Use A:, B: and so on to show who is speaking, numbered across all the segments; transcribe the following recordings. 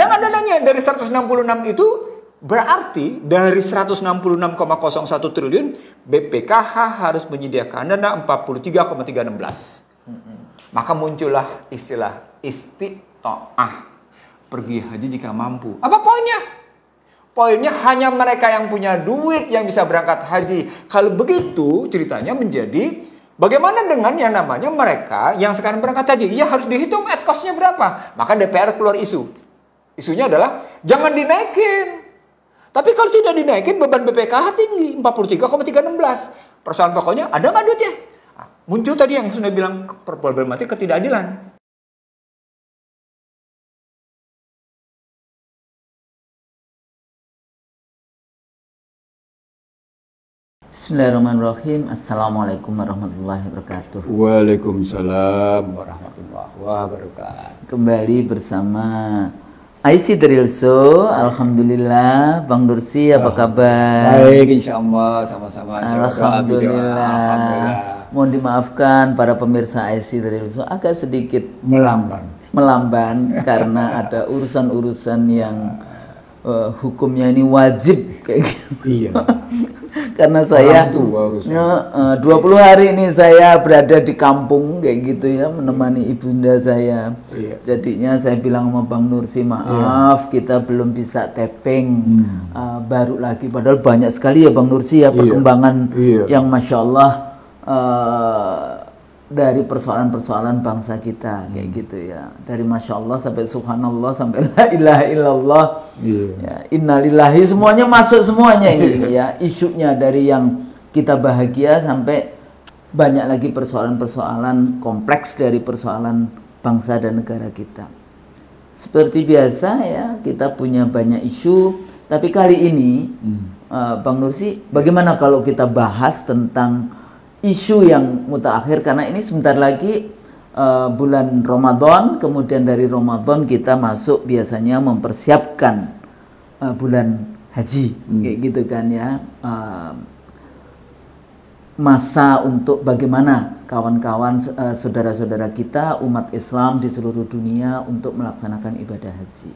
A: nggak dananya dari 166 itu berarti dari 166,01 triliun BPKH harus menyediakan dana 43,316. Maka muncullah istilah istiqtoah, pergi haji jika mampu. Apa poinnya? Poinnya hanya mereka yang punya duit yang bisa berangkat haji. Kalau begitu ceritanya menjadi bagaimana dengan yang namanya mereka yang sekarang berangkat haji? Ya harus dihitung at cost-nya berapa. Maka DPR keluar isu. Isunya adalah jangan dinaikin. Tapi kalau tidak dinaikin beban BPKH tinggi 43,316. Persoalan pokoknya ada nggak duitnya? Muncul tadi yang sudah bilang problematik ketidakadilan.
B: Bismillahirrahmanirrahim. Assalamualaikum warahmatullahi wabarakatuh.
A: Waalaikumsalam warahmatullahi wabarakatuh.
B: Kembali bersama IC Drill Show. Alhamdulillah, Bang Nursi apa kabar?
A: Baik, insyaallah sama-sama.
B: Alhamdulillah. Mohon dimaafkan para pemirsa IC Drill Show agak sedikit melamban karena ada urusan-urusan yang hukumnya ini wajib kayak gitu.
A: Iya.
B: Karena saya 20 hari ini saya berada di kampung kayak gitu ya, menemani ibunda saya. Iya. Jadinya saya bilang sama Bang Nursi, maaf kita belum bisa tapping baru lagi. Padahal banyak sekali ya Bang Nursi ya perkembangan yang Masya Allah dari persoalan-persoalan bangsa kita kayak gitu ya. Dari Masya Allah sampai Subhanallah sampai La ilaha illallah, ya, innalillahi, semuanya masuk semuanya ini ya. Isunya dari yang kita bahagia sampai banyak lagi persoalan-persoalan kompleks dari persoalan bangsa dan negara kita. Seperti biasa ya, kita punya banyak isu. Tapi kali ini Bang Nursi, bagaimana kalau kita bahas tentang isu yang mutaakhir, karena ini sebentar lagi bulan Ramadan, kemudian dari Ramadan kita masuk biasanya mempersiapkan bulan haji kayak gitu kan ya, masa untuk bagaimana kawan-kawan saudara-saudara kita umat Islam di seluruh dunia untuk melaksanakan ibadah haji.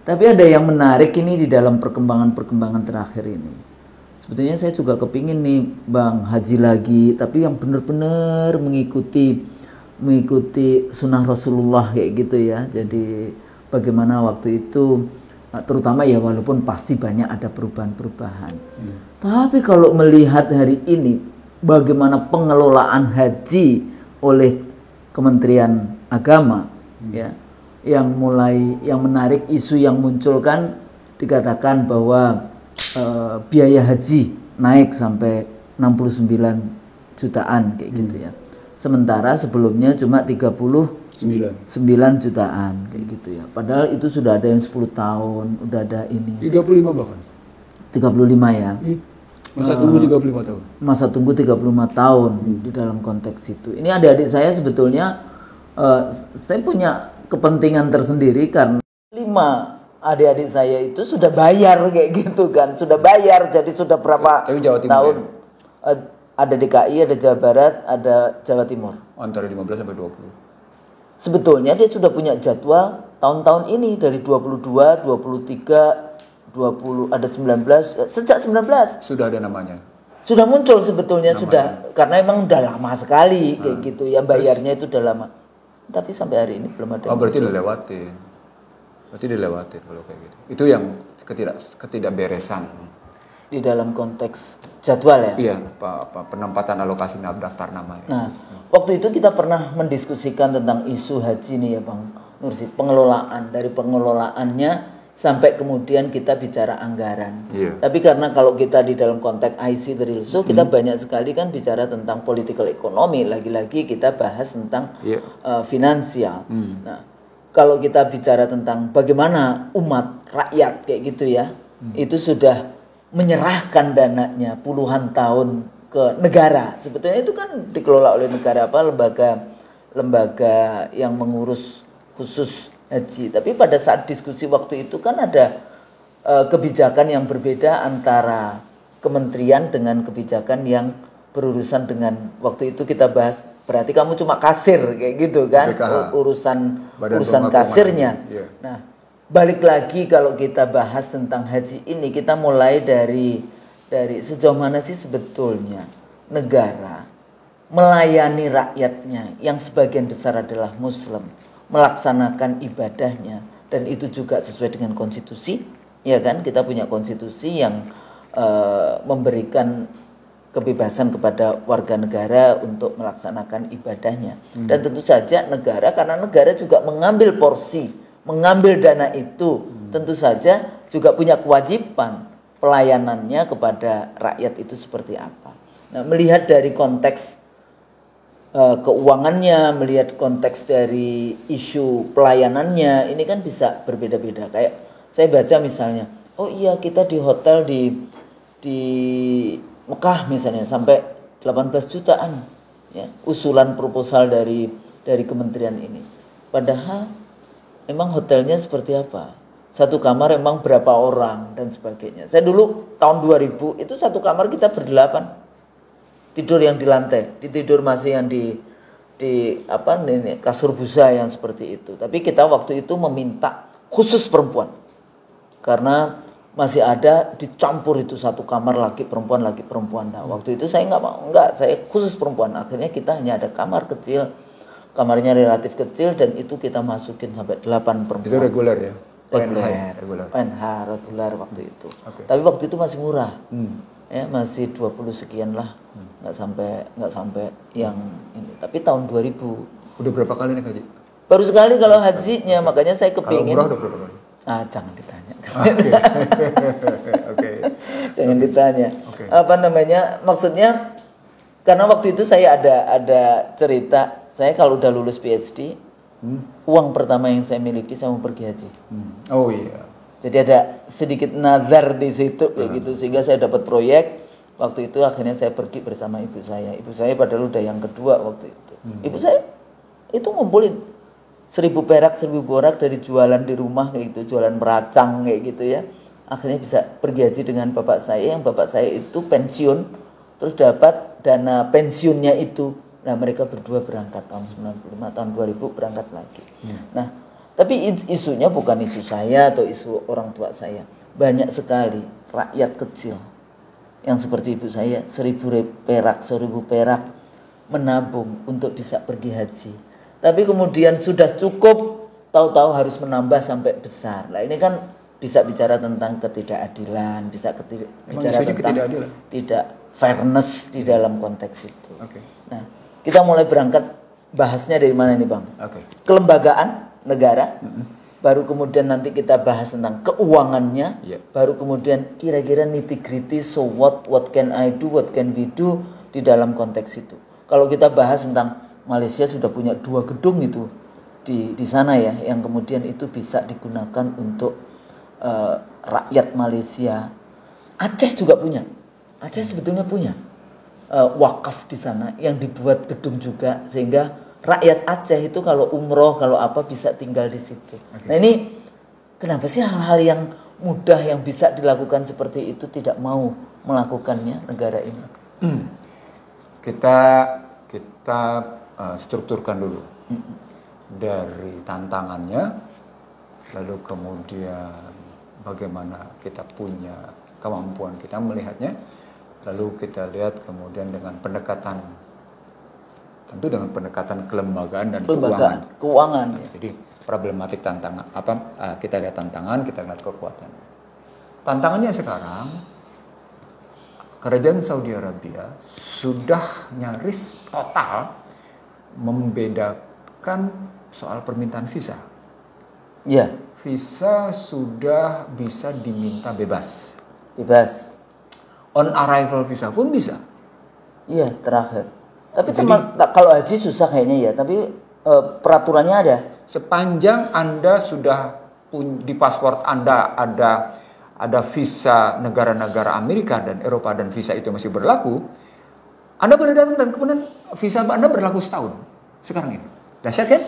B: Tapi ada yang menarik ini di dalam perkembangan terakhir ini. Sebetulnya saya juga kepingin nih Bang haji lagi, tapi yang benar-benar mengikuti sunnah Rasulullah kayak gitu ya. Jadi bagaimana waktu itu, terutama ya walaupun pasti banyak ada perubahan-perubahan. Tapi kalau melihat hari ini bagaimana pengelolaan haji oleh Kementerian Agama ya, yang menarik isu yang muncul kan, dikatakan bahwa biaya haji naik sampai 69 jutaan kayak gitu ya. Sementara sebelumnya cuma 39 jutaan kayak gitu ya. Padahal itu sudah ada yang 10 tahun, udah ada ini.
A: 35 bahkan.
B: 35 ya.
A: Masa tunggu 35 tahun.
B: Masa tunggu 35 tahun di dalam konteks itu. Ini adik-adik saya sebetulnya saya punya kepentingan tersendiri karena 5 adik-adik saya itu sudah bayar kayak gitu kan, sudah bayar, jadi sudah berapa tahun ya? Ada DKI, ada Jawa Barat, ada Jawa Timur,
A: antara 15 sampai 20.
B: Sebetulnya dia sudah punya jadwal tahun-tahun ini dari 22, 23, 20, ada 19, sejak 19
A: sudah ada namanya.
B: Sudah muncul sebetulnya namanya. Sudah, karena emang udah lama sekali kayak gitu ya, bayarnya itu udah lama. Tapi sampai hari ini belum ada.
A: Oh, berarti udah lewatin. Berarti dilewatin kalau kayak gitu. Itu yang ketidakberesan
B: di dalam konteks jadwal ya.
A: Iya, penempatan alokasi daftar nama. Ya.
B: Nah, waktu itu kita pernah mendiskusikan tentang isu haji nih ya Bang Nursi, pengelolaan, dari pengelolaannya sampai kemudian kita bicara anggaran. Iya. Tapi karena kalau kita di dalam konteks IC Drill Show kita banyak sekali kan bicara tentang political economy, lagi-lagi kita bahas tentang finansial. Nah, kalau kita bicara tentang bagaimana umat rakyat kayak gitu ya, itu sudah menyerahkan dananya puluhan tahun ke negara. Sebetulnya itu kan dikelola oleh negara, lembaga yang mengurus khusus haji. Tapi pada saat diskusi waktu itu kan ada kebijakan yang berbeda antara kementerian dengan kebijakan yang berurusan dengan, waktu itu kita bahas, berarti kamu cuma kasir kayak gitu kan, urusan kasirnya. Nah, balik lagi kalau kita bahas tentang haji ini, kita mulai dari sejauh mana sih sebetulnya negara melayani rakyatnya yang sebagian besar adalah Muslim, melaksanakan ibadahnya, dan itu juga sesuai dengan konstitusi, ya kan? Kita punya konstitusi yang memberikan kebebasan kepada warga negara untuk melaksanakan ibadahnya. Dan tentu saja negara, karena negara juga mengambil porsi, mengambil dana itu, tentu saja juga punya kewajiban pelayanannya kepada rakyat itu seperti apa. Nah, melihat dari konteks keuangannya, melihat konteks dari isu pelayanannya, ini kan bisa berbeda-beda. Kayak saya baca misalnya, oh iya kita di hotel di Mekah misalnya sampai 18 jutaan, ya, usulan proposal dari kementerian ini. Padahal emang hotelnya seperti apa? Satu kamar emang berapa orang dan sebagainya. Saya dulu tahun 2000 itu satu kamar kita berdelapan. Tidur yang di lantai, tidur masih yang di kasur busa yang seperti itu. Tapi kita waktu itu meminta khusus perempuan. Karena masih ada dicampur itu satu kamar lagi perempuan. Nah, waktu itu saya saya khusus perempuan. Akhirnya kita hanya ada kamar kecil, kamarnya relatif kecil, dan itu kita masukin sampai 8 perempuan.
A: Itu reguler ya?
B: Reguler waktu itu. Okay. Tapi waktu itu masih murah. Ya, masih 20 sekian lah. Nggak sampai yang ini. Tapi tahun 2000.
A: Udah berapa kali naik haji?
B: Baru sekali kalau hajinya, makanya saya kepingin.
A: Kalau murah udah berapa kali?
B: Jangan ditanya.
A: Okay.
B: Jangan ditanya.
A: Okay.
B: Maksudnya karena waktu itu saya ada cerita, saya kalau udah lulus PhD, uang pertama yang saya miliki saya mau pergi haji.
A: Oh iya.
B: Jadi ada sedikit nazar di situ kayak gitu, sehingga saya dapat proyek. Waktu itu akhirnya saya pergi bersama ibu saya. Ibu saya padahal udah yang kedua waktu itu. Ibu saya itu ngumpulin 1.000 perak dari jualan di rumah kayak gitu, jualan meracang kayak gitu ya. Akhirnya bisa pergi haji dengan bapak saya, yang bapak saya itu pensiun, terus dapat dana pensiunnya itu. Nah, mereka berdua berangkat tahun 95, tahun 2000 berangkat lagi. Nah, tapi isunya bukan isu saya atau isu orang tua saya. Banyak sekali rakyat kecil yang seperti ibu saya, 1.000 perak menabung untuk bisa pergi haji. Tapi kemudian sudah cukup, tahu-tahu harus menambah sampai besar. Nah, ini kan bisa bicara tentang ketidakadilan, bisa bicara tentang tidak fairness di dalam konteks itu. Okay. Nah, kita mulai berangkat bahasnya dari mana nih, Bang? Okay. Kelembagaan negara, baru kemudian nanti kita bahas tentang keuangannya, baru kemudian kira-kira nitty-gritty, so what can I do, what can we do di dalam konteks itu. Kalau kita bahas tentang Malaysia sudah punya 2 gedung itu di sana ya, yang kemudian itu bisa digunakan untuk rakyat Malaysia. Aceh juga punya, Aceh sebetulnya punya wakaf di sana yang dibuat gedung juga, sehingga rakyat Aceh itu kalau umroh, kalau apa bisa tinggal di situ. Okay. Nah, ini kenapa sih hal-hal yang mudah yang bisa dilakukan seperti itu tidak mau melakukannya negara ini?
A: Kita strukturkan dulu dari tantangannya, lalu kemudian bagaimana kita punya kemampuan kita melihatnya, lalu kita lihat kemudian dengan pendekatan, tentu dengan pendekatan kelembagaan dan keuangan. Ya, jadi problematik tantangan kita lihat tantangan, kita lihat kekuatan. Tantangannya sekarang kerajaan Saudi Arabia sudah nyaris total membedakan soal permintaan visa.
B: Iya.
A: Visa sudah bisa diminta bebas. On arrival visa pun bisa. Iya,
B: terakhir. Tapi kalau haji susah kayaknya ya, tapi peraturannya ada.
A: Sepanjang Anda sudah di paspor Anda ada visa negara-negara Amerika dan Eropa dan visa itu masih berlaku, Anda boleh datang dan kemudian visa Anda berlaku setahun sekarang ini. Dahsyat kan?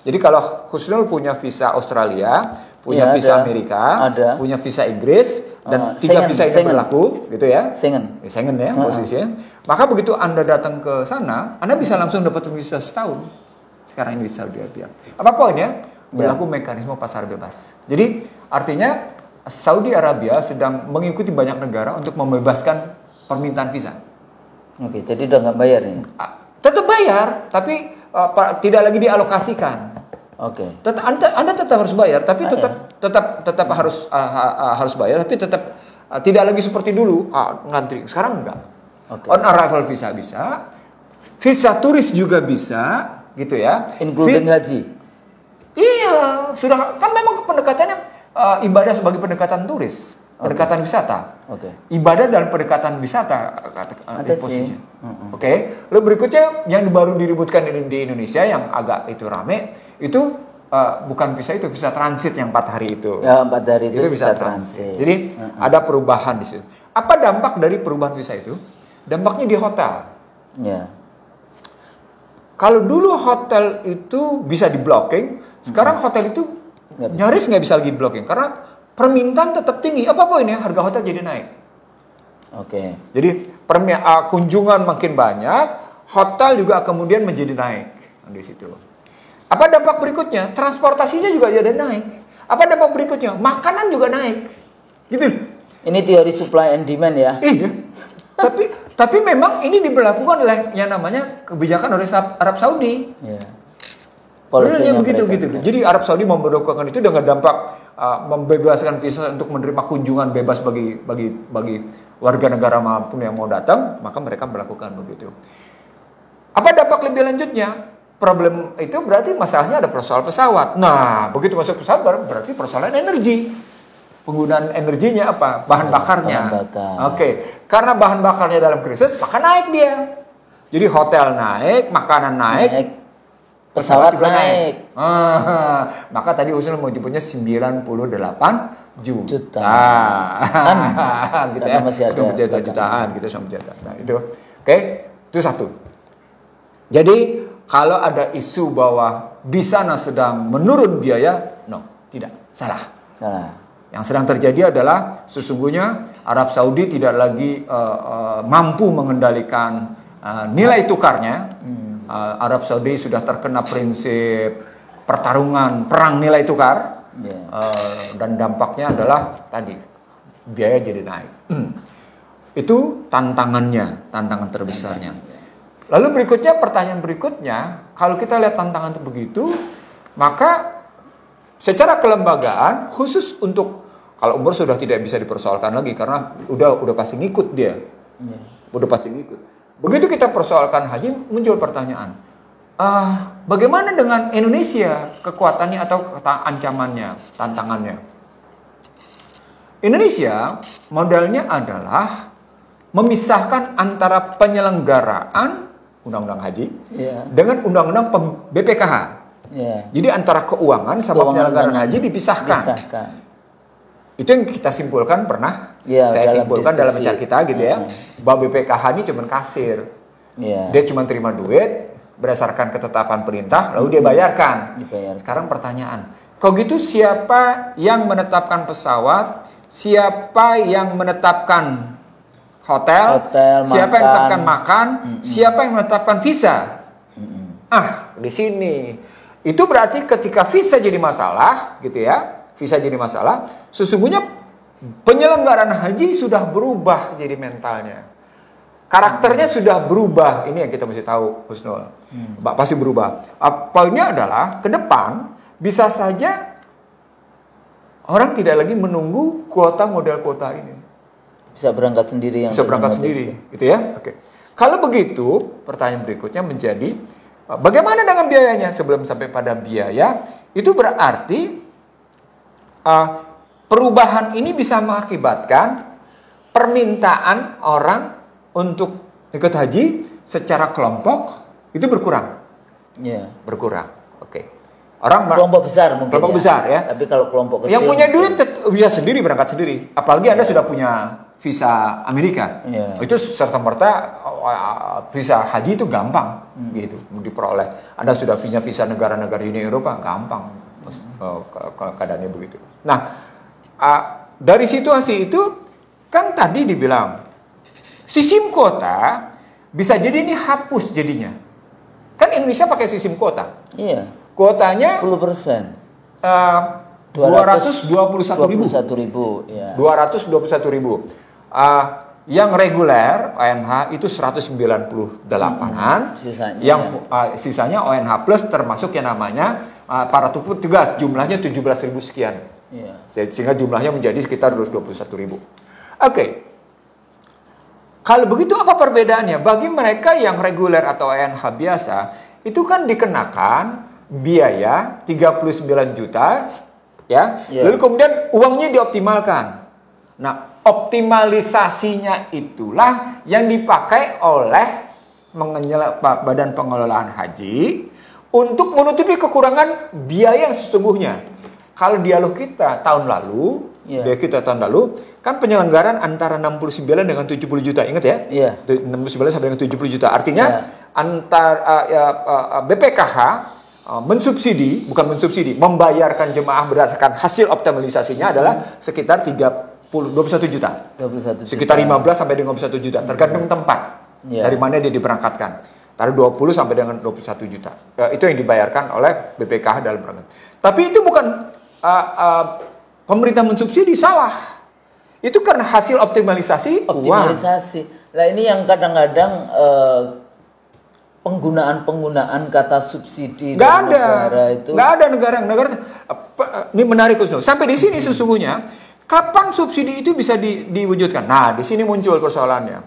A: Jadi kalau Husnul punya visa Australia, punya visa Amerika, punya visa Inggris, dan 3 visa ini berlaku, gitu ya? Schengen ya posisinya. Maka begitu Anda datang ke sana, Anda bisa langsung dapat visa setahun. Sekarang ini di Saudi Arabia. Apa poinnya? berlaku mekanisme pasar bebas. Jadi artinya Saudi Arabia sedang mengikuti banyak negara untuk membebaskan permintaan visa.
B: Oke, jadi udah nggak bayar nih?
A: Tetap bayar, tapi tidak lagi dialokasikan.
B: Oke.
A: Anda tetap harus bayar, tapi tetap harus bayar, tapi tetap tidak lagi seperti dulu ngantri. Sekarang enggak.
B: Okay.
A: On arrival visa bisa, visa turis juga bisa, gitu ya.
B: Including haji.
A: Iya, sudah kan memang pendekatannya ibadah sebagai pendekatan turis, pendekatan wisata.
B: Oke.
A: Ibadah dalam pendekatan wisata posisinya. Oke. Lalu berikutnya yang baru diributkan di Indonesia yang agak itu rame itu bukan visa itu, visa transit yang 4 hari itu.
B: Ya, 4 hari itu
A: visa transit. Jadi ada perubahan di situ. Apa dampak dari perubahan visa itu? Dampaknya di hotel.
B: Ya.
A: Kalau dulu hotel itu bisa di blocking, sekarang hotel itu nyaris nggak bisa lagi blocking karena permintaan tetap tinggi. Apa ini harga hotel jadi naik.
B: Oke.
A: Jadi kunjungan makin banyak, hotel juga kemudian menjadi naik di situ. Apa dampak berikutnya? Transportasinya juga jadi naik. Apa dampak berikutnya? Makanan juga naik. Gitu.
B: Ini teori supply and demand ya.
A: Iya. Tapi memang ini diberlakukan oleh yang namanya kebijakan oleh Arab Saudi.
B: Iya.
A: Polisinya begitu gitu. Jadi Arab Saudi memberlakukan itu dengan dampak membebaskan visa untuk menerima kunjungan bebas bagi warga negara manapun yang mau datang, maka mereka melakukan begitu. Apa dampak lebih lanjutnya? Problem itu berarti masalahnya ada persoalan pesawat. Nah, begitu masuk pesawat berarti persoalan energi. Penggunaan energinya apa? Bahan bakarnya. Oke. Karena bahan bakarnya dalam krisis, maka naik dia. Jadi hotel naik, makanan naik.
B: Pesawat juga naik.
A: Maka tadi Husnul mau nyebutnya 98 juta. Gitu ya.
B: Masih ada
A: jutaan gitu sama jutaan. Itu. Oke, itu satu. Jadi kalau ada isu bahwa di sana sedang menurun biaya, no, tidak, salah. Yang sedang terjadi adalah sesungguhnya Arab Saudi tidak lagi mampu mengendalikan nilai tukarnya. Arab Saudi sudah terkena prinsip perang nilai tukar, dan dampaknya adalah tadi biaya jadi naik. Itu tantangan terbesarnya. Lalu pertanyaan berikutnya, kalau kita lihat tantangan itu begitu, maka secara kelembagaan khusus untuk kalau umur sudah tidak bisa dipersoalkan lagi karena udah pasti ngikut dia, udah pasti ngikut. Begitu kita persoalkan haji, muncul pertanyaan, bagaimana dengan Indonesia kekuatannya atau ancamannya, tantangannya? Indonesia modalnya adalah memisahkan antara penyelenggaraan undang-undang haji dengan undang-undang BPKH. Jadi antara keuangan sama penyelenggaraan haji dipisahkan. Itu yang kita simpulkan saya simpulkan dalam bicara kita gitu ya. Bahwa BPKH ini cuma kasir. Dia cuma terima duit berdasarkan ketetapan perintah lalu dia bayarkan. Sekarang pertanyaan, kalau gitu siapa yang menetapkan pesawat? Siapa yang menetapkan hotel siapa yang menetapkan makan? Siapa yang menetapkan visa? Di sini. Itu berarti ketika visa jadi masalah gitu ya. Visa jadi masalah, sesungguhnya penyelenggaraan haji sudah berubah jadi mentalnya. Karakternya sudah berubah. Ini yang kita mesti tahu, Husnul. Pasti berubah. Poinnya adalah ke depan bisa saja orang tidak lagi menunggu model kuota ini.
B: Bisa berangkat sendiri
A: gitu ya. Oke. Kalau begitu, pertanyaan berikutnya menjadi bagaimana dengan biayanya? Sebelum sampai pada biaya, itu berarti perubahan ini bisa mengakibatkan permintaan orang untuk ikut haji secara kelompok itu berkurang. Berkurang. Oke. Orang
B: kelompok besar mungkin.
A: Kelompok besar ya.
B: Tapi kalau kelompok kecil
A: yang punya duit bisa sendiri berangkat sendiri. Apalagi Anda sudah punya visa Amerika. Itu serta-merta visa haji itu gampang gitu diperoleh. Anda sudah punya visa negara-negara Uni Eropa gampang. Keadaannya begitu. Nah, dari situasi itu kan tadi dibilang sistem kuota bisa jadi ini hapus jadinya. Kan Indonesia pakai sistem kuota.
B: Iya.
A: Kuotanya
B: 10%.
A: 221.000.
B: Ya.
A: 221.000. Yang reguler ONH itu 198-an.
B: Sisanya.
A: Yang sisanya ONH plus termasuk yang namanya para petugas, jumlahnya 17.000 sekian.
B: Ya.
A: Sehingga jumlahnya menjadi sekitar 221.000. Oke. Kalau begitu apa perbedaannya? Bagi mereka yang reguler atau ONH biasa, itu kan dikenakan biaya 39 juta, ya.
B: Ya.
A: Lalu kemudian uangnya dioptimalkan. Nah, optimalisasinya itulah yang dipakai oleh Badan Pengelolaan Haji untuk menutupi kekurangan biaya yang sesungguhnya. Kalau dialog kita tahun lalu, biaya kita tahun lalu, kan penyelenggaraan antara 69 dengan 70 juta, ingat ya?
B: Iya.
A: 69 sampai dengan 70 juta. Artinya BPKH membayarkan jemaah berdasarkan hasil optimalisasinya adalah sekitar 21 juta. Sekitar 15 sampai dengan 21 juta, tergantung tempat. Dari mana dia diberangkatkan. Taruh 20 sampai dengan 21 juta. Itu yang dibayarkan oleh BPKH dalam program. Tapi itu bukan pemerintah mensubsidi, salah. Itu karena hasil optimalisasi uang.
B: Lah ini yang kadang-kadang penggunaan kata subsidi
A: dari
B: negara itu.
A: Nggak ada negara. Ini menarik, Kusno. Sampai di sini sesungguhnya, kapan subsidi itu bisa diwujudkan? Nah, di sini muncul persoalannya.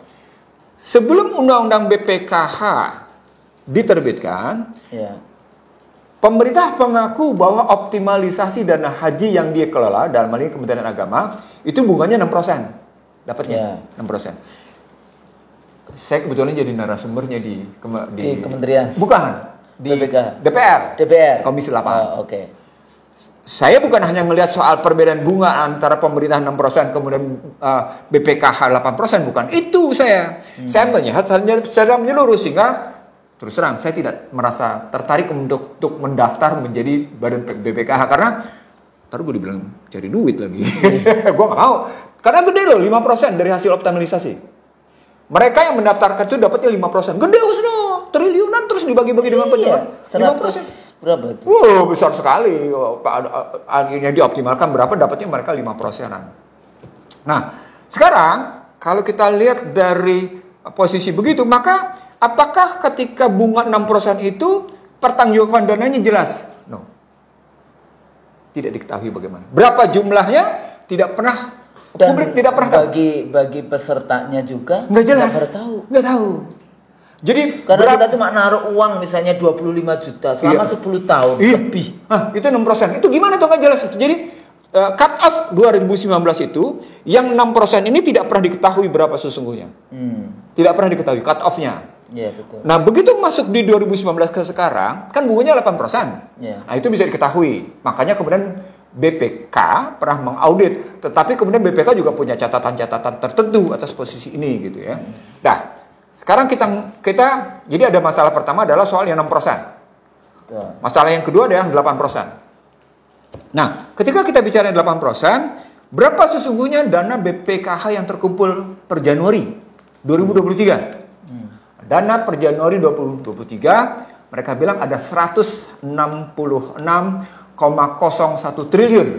A: Sebelum Undang-Undang BPKH diterbitkan, pemerintah mengaku bahwa optimalisasi dana haji yang dia kelola dalam hal ini Kementerian Agama itu bunganya 6%. Dapatnya 6%. Saya kebetulan jadi narasumbernya di
B: Kementerian.
A: Bukan, di
B: BPKH.
A: DPR. Komisi 8.
B: Oke.
A: Saya bukan hanya melihat soal perbedaan bunga antara pemerintah 6% kemudian BPKH 8%, bukan. Itu saya. Saya melihat secara menyeluruh, sehingga terus terang saya tidak merasa tertarik untuk mendaftar menjadi badan BPKH karena ntar gue dibilang cari duit lagi. Gue gak mau. Karena gede loh, 5% dari hasil optimalisasi. Mereka yang mendaftarkan itu dapatnya 5%. Gede, Husno. Triliunan terus dibagi-bagi dengan pejabat.
B: 100 berapa itu?
A: Besar sekali. Yang dioptimalkan berapa, dapatnya mereka 5%-an. Nah, sekarang kalau kita lihat dari posisi begitu, maka apakah ketika bunga 6% itu pertanggungjawaban dananya jelas? No. Tidak diketahui bagaimana. Berapa jumlahnya? Tidak pernah.
B: Dan
A: publik tidak pernah tahu.
B: Bagi pesertanya juga
A: nggak jelas. Nggak tahu. Jadi
B: karena kita cuma naruh uang misalnya 25 juta selama 10 tahun lebih.
A: Itu 6%. Itu gimana tuh nggak jelas itu. Jadi cut off 2019 itu yang 6% ini tidak pernah diketahui berapa sesungguhnya. Tidak pernah diketahui cut off-nya.
B: Iya, betul.
A: Nah, begitu masuk di 2019 ke sekarang, kan bunganya 8%. Nah, itu bisa diketahui. Makanya kemudian BPK pernah mengaudit, tetapi kemudian BPK juga punya catatan-catatan tertentu atas posisi ini gitu ya. Nah, sekarang kita jadi ada masalah pertama adalah soal yang 6%. Betul. Masalah yang kedua adalah yang 8%. Nah, ketika kita bicara 8%, berapa sesungguhnya dana BPKH yang terkumpul per Januari 2023? Dana per Januari 2023 mereka bilang ada 166,01 triliun.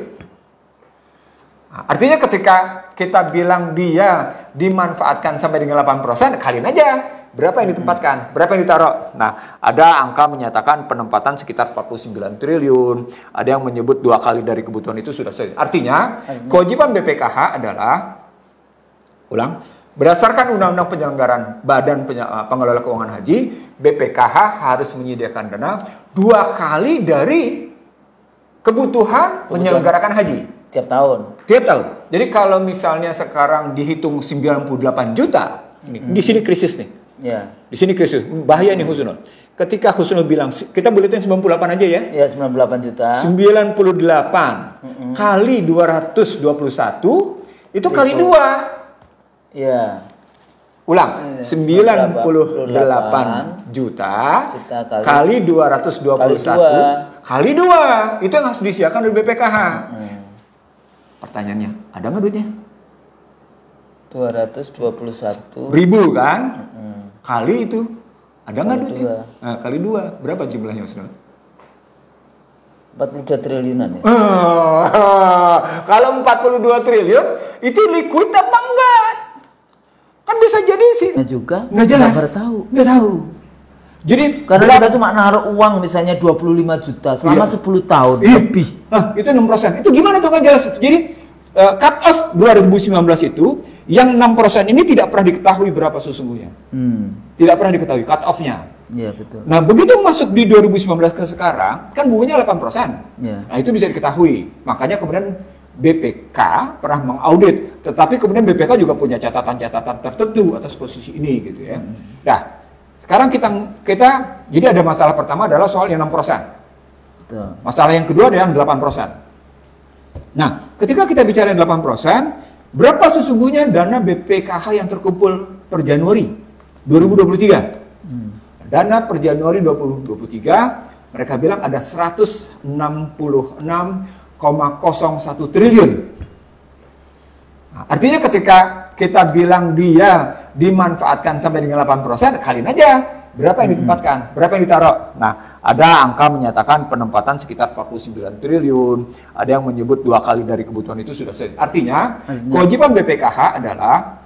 A: Nah, artinya ketika kita bilang dia dimanfaatkan sampai dengan 8%, kaliin aja berapa yang ditempatkan, berapa yang ditaruh. Nah, ada angka menyatakan penempatan sekitar 49 triliun, ada yang menyebut 2 kali dari kebutuhan itu sudah selesai. Artinya kewajiban BPKH adalah berdasarkan Undang-Undang Penyelenggaraan Badan Pengelola Keuangan Haji, BPKH harus menyediakan dana 2 kali dari kebutuhan menyelenggarakan haji. Tiap tahun. Jadi kalau misalnya sekarang dihitung 98 juta, di sini krisis nih. Di sini krisis. Bahaya nih Husnul. Ketika Husnul bilang, kita buletin 98 aja ya.
B: Ya, 98 juta.
A: 98 kali 221, itu kali 2.
B: Ya.
A: Ulang, 98 juta kali 221 kali 2. Itu yang harus disediakan oleh BPKH. Pertanyaannya, ada nggak duitnya?
B: 221
A: ribu kan? Kali itu, ada nggak duitnya? Nah, kali 2, berapa jumlahnya Mas?
B: 42 triliunan ya.
A: Kalau 42 triliun itu liquid apa enggak? Kan bisa jadi sih.
B: Juga
A: nggak jelas. Nggak tahu. Jadi
B: karena kita cuma naruh uang misalnya 25 juta selama 10 tahun lebih.
A: Itu 6%. Itu gimana tuh nggak jelas. Jadi cut off 2019 itu yang 6% ini tidak pernah diketahui berapa sesungguhnya. Tidak pernah diketahui cut off-nya.
B: Iya betul.
A: Nah begitu masuk di 2019 ke sekarang kan bunganya 8%.
B: Ya.
A: Nah itu bisa diketahui. Makanya kemudian BPK pernah mengaudit, tetapi kemudian BPK juga punya catatan-catatan tertentu atas posisi ini gitu ya. Nah sekarang kita jadi ada masalah pertama adalah soal yang 6%.
B: Betul.
A: Masalah yang kedua adalah yang 8%. Nah ketika kita bicara 8%, berapa sesungguhnya dana BPKH yang terkumpul per Januari 2023? Dana per Januari 2023 mereka bilang ada 166,01 triliun. Nah, artinya ketika kita bilang dia dimanfaatkan sampai dengan 8%, kaliin aja berapa yang ditempatkan, berapa yang ditaruh. Nah, ada angka menyatakan penempatan sekitar 49 triliun, ada yang menyebut 2 kali dari kebutuhan itu sudah selesai. Artinya, kewajiban BPKH adalah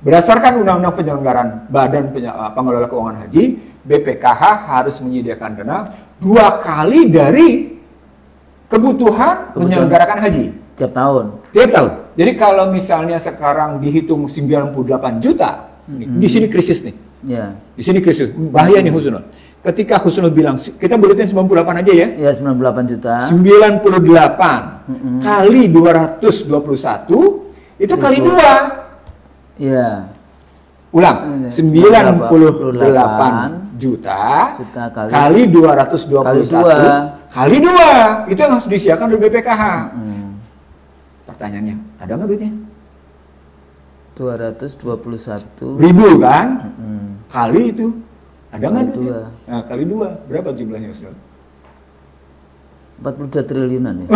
A: berdasarkan Undang-Undang Penyelenggaraan Badan Pengelola Keuangan Haji, BPKH harus menyediakan dana 2 kali dari kebutuhan menyelenggarakan haji.
B: Tiap tahun.
A: Tiap tahun. Jadi kalau misalnya sekarang dihitung 98 juta, di sini krisis nih.
B: Ya.
A: Di sini krisis. Bahaya nih Husnul. Ketika Husnul bilang, kita buletin 98 aja ya.
B: Ya 98 juta.
A: 98 kali 221, itu kali 2.
B: Iya.
A: Ulang, 98 juta kali 221 kali 2. Itu yang harus disiapkan oleh BPKH. Pertanyaannya, ada nggak duitnya?
B: 221
A: ribu kan? Kali itu, ada nggak duitnya? Nah, kali 2, berapa jumlahnya Ustaz?
B: 42 triliunan ya?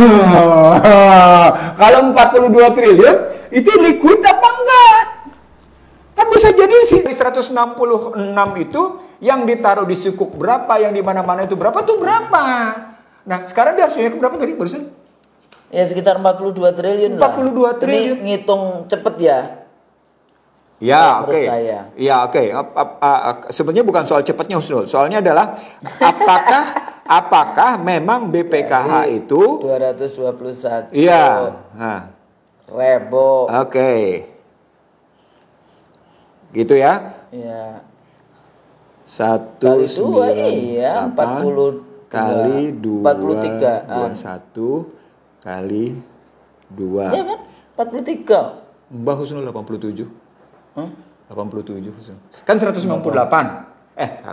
A: Kalau 42 triliun, itu liquid apa enggak? Kan bisa jadi sih. Di 166 itu, yang ditaruh di sukuk berapa, yang di mana-mana itu berapa, tuh berapa? Nah, sekarang dia harusnya berapa tadi barusan?
B: Ya sekitar 42 triliun
A: 42 triliun.
B: Ini ngitung cepet ya?
A: Ya, oke.
B: Saya.
A: Ya, oke. Sebenarnya bukan soal cepatnya Husnul. Soalnya adalah apakah memang BPKH
B: jadi,
A: itu
B: 221.
A: Iya.
B: Rebo.
A: Oke. Gitu ya?
B: Iya.
A: 198
B: iya 40
A: kali 2
B: 43
A: 21 kali 2.
B: Ya kan? 43.
A: Mbah Husnul 87. 87 Husnul. Kan 198.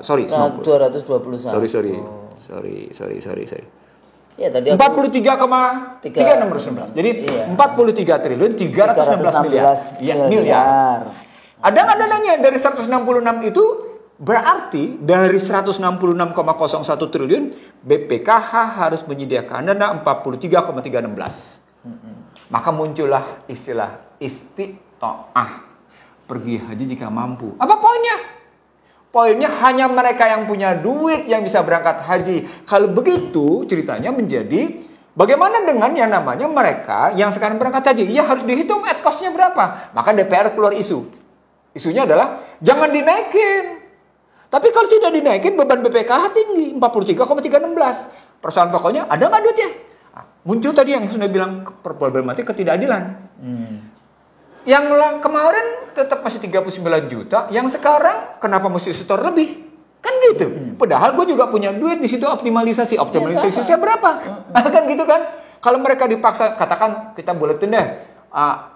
A: Sorry,
B: 221.
A: Sorry.
B: Ya tadi
A: 43,3619. Jadi 43 triliun 316 miliar. Miliar. Ada nggak dananya dari 166 itu? Berarti dari 166,01 triliun BPKH harus menyediakan dana 43,316. Maka muncullah istilah istiqtoah, pergi haji jika mampu. Apa poinnya? Poinnya hanya mereka yang punya duit yang bisa berangkat haji. Kalau begitu ceritanya menjadi bagaimana dengan yang namanya mereka yang sekarang berangkat haji? Ya harus dihitung at cost-nya berapa. Maka DPR keluar isu. Isunya adalah jangan dinaikin. Tapi kalau tidak dinaikin beban BPKH tinggi 43,316. Persoalan pokoknya ada nggak duitnya? Muncul tadi yang sudah bilang problematik ketidakadilan. Yang kemarin tetap masih 39 juta, yang sekarang kenapa mesti setor lebih? Kan gitu. Padahal gue juga punya duit di situ optimalisasi. Optimalisasinya berapa? Kan gitu kan? Kalau mereka dipaksa katakan kita buletin deh.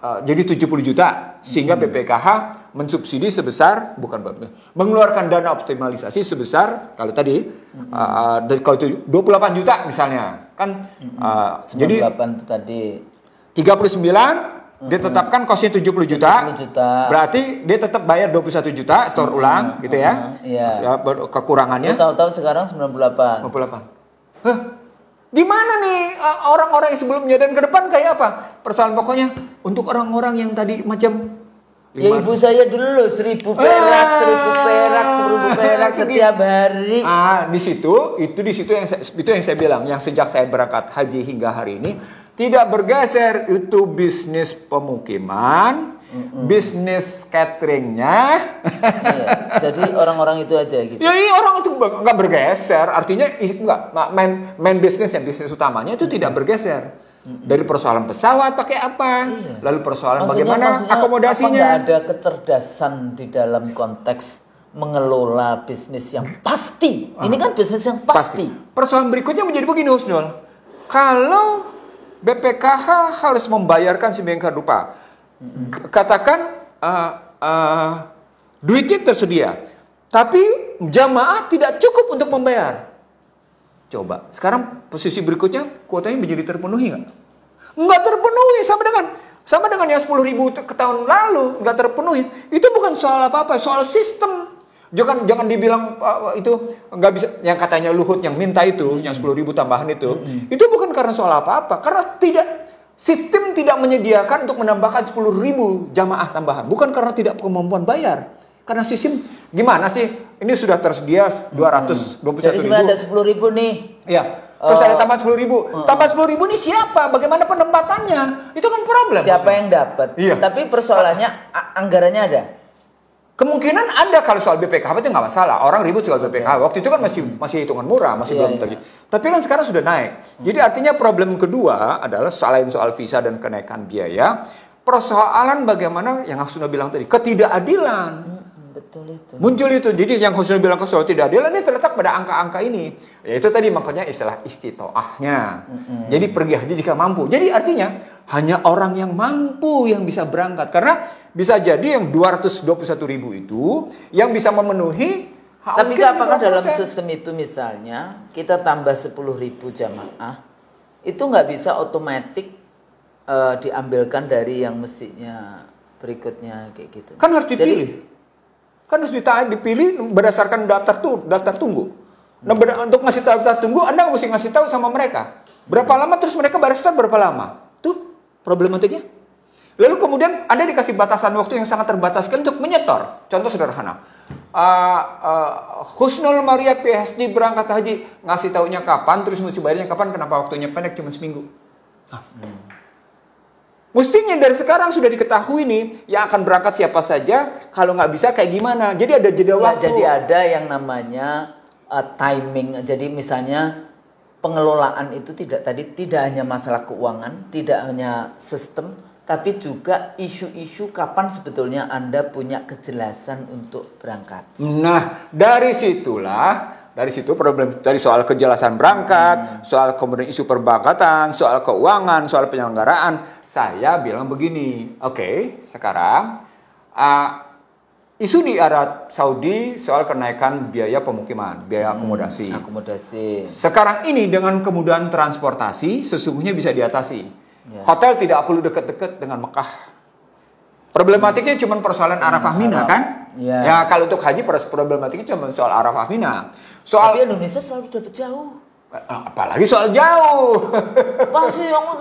A: Jadi 70 juta sehingga BPKH mensubsidi sebesar mengeluarkan dana optimalisasi sebesar kalau tadi dari kalau itu 28 juta misalnya kan
B: 98
A: jadi
B: itu tadi
A: 39 dia tetapkan costnya 70 juta, berarti dia tetap bayar 21 juta store ulang gitu ya. Ya kekurangannya
B: tahu-tahu sekarang 98.
A: Di mana nih orang-orang yang sebelumnya dan ke depan kayak apa? Persoalan pokoknya untuk orang-orang yang tadi macam
B: Ya ibu saya dulu 1.000 perak, 1.000 perak setiap hari.
A: Di situ yang saya bilang, yang sejak saya berangkat haji hingga hari ini tidak bergeser itu bisnis pemukiman, bisnis cateringnya.
B: Iya, jadi orang-orang itu aja gitu.
A: Ya iya, orang itu nggak bergeser, artinya main bisnis yang bisnis utamanya itu tidak bergeser. Dari persoalan pesawat pakai apa, lalu persoalan bagaimana akomodasinya.
B: Apa nggak ada kecerdasan di dalam konteks mengelola bisnis yang pasti? Ini kan bisnis yang pasti.
A: Persoalan berikutnya menjadi begini, Husnul. Kalau BPKH harus membayarkan sedemikian rupa, katakan duitnya tersedia, tapi jamaah tidak cukup untuk membayar. Coba, sekarang posisi berikutnya kuotanya menjadi terpenuhi nggak? Nggak terpenuhi, sama dengan yang 10.000 ke tahun lalu nggak terpenuhi. Itu bukan soal apa-apa, soal sistem. Jangan dibilang itu nggak bisa. Yang katanya Luhut yang minta itu, yang 10.000 tambahan itu bukan karena soal apa-apa, karena sistem tidak menyediakan untuk menambahkan 10.000 jamaah tambahan, bukan karena tidak kemampuan bayar. Karena sistem gimana sih? Ini sudah tersedia 221.000.
B: Jadi sebenarnya ada 10.000 nih.
A: Iya. Terus ada tambah 10.000. Tambah 10.000 ini siapa? Bagaimana penempatannya? Itu kan problem.
B: Siapa yang dapat? Iya. Tapi persoalannya anggarannya ada.
A: Kemungkinan ada kalau soal BPKH itu nggak masalah. Orang ribut soal BPKH. Waktu itu kan masih hitungan murah, masih belum terjadi. Tapi kan sekarang sudah naik. Jadi artinya problem kedua adalah selain soal visa dan kenaikan biaya, persoalan bagaimana yang sudah bilang tadi, ketidakadilan.
B: Betul itu.
A: Muncul itu. Jadi yang khususnya bilang soal tidak adil ini terletak pada angka-angka ini. Yaitu tadi makanya istilah istitoahnya. Jadi pergi haji jika mampu. Jadi artinya hanya orang yang mampu yang bisa berangkat. Karena bisa jadi yang 221.000 itu yang bisa memenuhi.
B: Tapi apakah dalam sistem itu misalnya kita tambah 10.000 jamaah itu nggak bisa otomatis diambilkan dari yang mestinya berikutnya kayak gitu?
A: Kan harus dipilih. Kan harus dipilih berdasarkan daftar tunggu. Nah, untuk ngasih daftar tunggu, Anda mesti ngasih tahu sama mereka. Berapa lama, terus mereka baru start berapa lama. Tuh problematiknya. Lalu kemudian Anda dikasih batasan waktu yang sangat terbataskan untuk menyetor. Contoh sederhana. Husnul Maria PhD berangkat haji. Ngasih taunya kapan, terus mesti bayarnya kapan, kenapa waktunya pendek cuma seminggu. Mestinya dari sekarang sudah diketahui nih yang akan berangkat siapa saja, kalau nggak bisa kayak gimana. Jadi ada jeda waktu.
B: Jadi ada yang namanya timing. Jadi misalnya pengelolaan itu tidak hanya masalah keuangan, tidak hanya sistem, tapi juga isu-isu kapan sebetulnya Anda punya kejelasan untuk berangkat.
A: Nah, dari situ problem dari soal kejelasan berangkat, soal kemudian isu perbankan, soal keuangan, soal penyelenggaraan. Saya bilang begini, oke, sekarang isu di Arab Saudi soal kenaikan biaya pemukiman, biaya akomodasi. Sekarang ini dengan kemudahan transportasi sesungguhnya bisa diatasi. Hotel tidak perlu dekat-dekat dengan Mekah. Problematiknya cuma persoalan Arafah Mina kan? Ya kalau untuk haji problematiknya cuma soal Arafah Mina.
B: Tapi Indonesia selalu dapat jauh.
A: Apalagi soal jauh.
B: Masih yang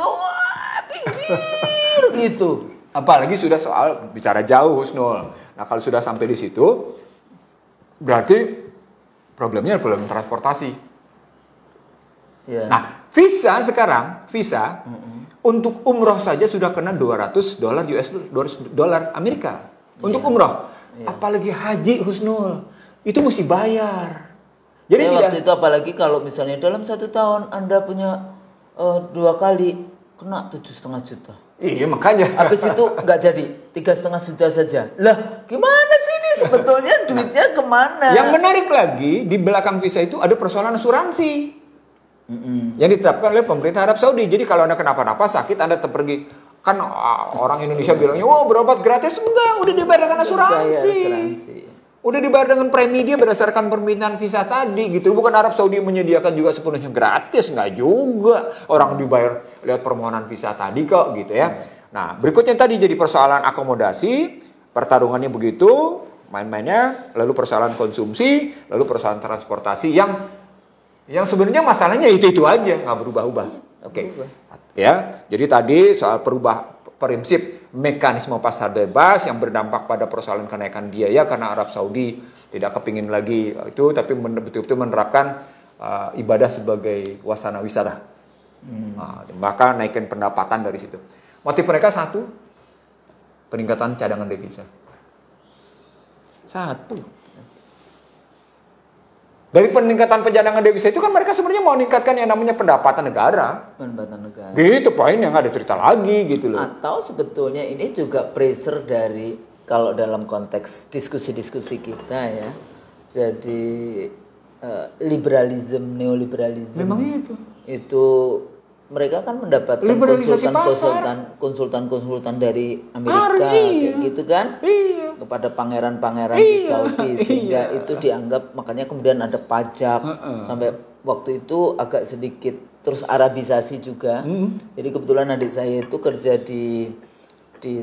B: pinggir gitu.
A: Apalagi sudah soal bicara jauh, Husnul. Nah, kalau sudah sampai di situ, berarti problemnya problem transportasi. Nah, visa sekarang, untuk umroh saja sudah kena $200 $200 Amerika untuk umroh. Apalagi haji, Husnul, itu mesti bayar.
B: Jadi waktu itu apalagi kalau misalnya dalam 1 tahun Anda punya 2 kali kena 7,5 juta.
A: Iya makanya.
B: Habis itu nggak jadi 3,5 juta saja. Lah gimana sih ini sebetulnya duitnya kemana?
A: Yang menarik lagi di belakang visa itu ada persoalan asuransi yang ditetapkan oleh pemerintah Arab Saudi. Jadi kalau Anda kenapa-napa sakit Anda pergi. Kan orang Indonesia bilangnya, wah berobat gratis. Enggak, udah dibayar dengan asuransi. Udah dibayar dengan premi dia berdasarkan permintaan visa tadi gitu. Bukan Arab Saudi menyediakan juga sepenuhnya gratis, nggak juga. Orang dibayar lihat permohonan visa tadi kok gitu ya. Nah, berikutnya tadi jadi persoalan akomodasi, pertarungannya begitu, main-mainnya, lalu persoalan konsumsi, lalu persoalan transportasi yang sebenarnya masalahnya itu aja, nggak berubah-ubah. Oke. Ya, jadi tadi soal prinsip mekanisme pasar bebas yang berdampak pada persoalan kenaikan biaya karena Arab Saudi tidak kepingin lagi itu, tapi betul-betul menerapkan ibadah sebagai wasana wisata. Maka naikin pendapatan dari situ. Motif mereka satu, peningkatan cadangan devisa. Satu. Dari peningkatan cadangan devisa itu kan mereka sebenarnya mau meningkatkan yang namanya pendapatan negara.
B: Pendapatan negara.
A: Gitu poin yang ada cerita lagi gitu loh.
B: Atau sebetulnya ini juga pressure dari, kalau dalam konteks diskusi-diskusi kita ya. Jadi liberalisme, neoliberalisme.
A: Memang itu.
B: Itu mereka kan mendapatkan konsultan dari Amerika kayak gitu kan, kepada pangeran-pangeran di Saudi, sehingga itu dianggap, makanya kemudian ada pajak sampai waktu itu agak sedikit terus Arabisasi juga. Jadi kebetulan adik saya itu kerja di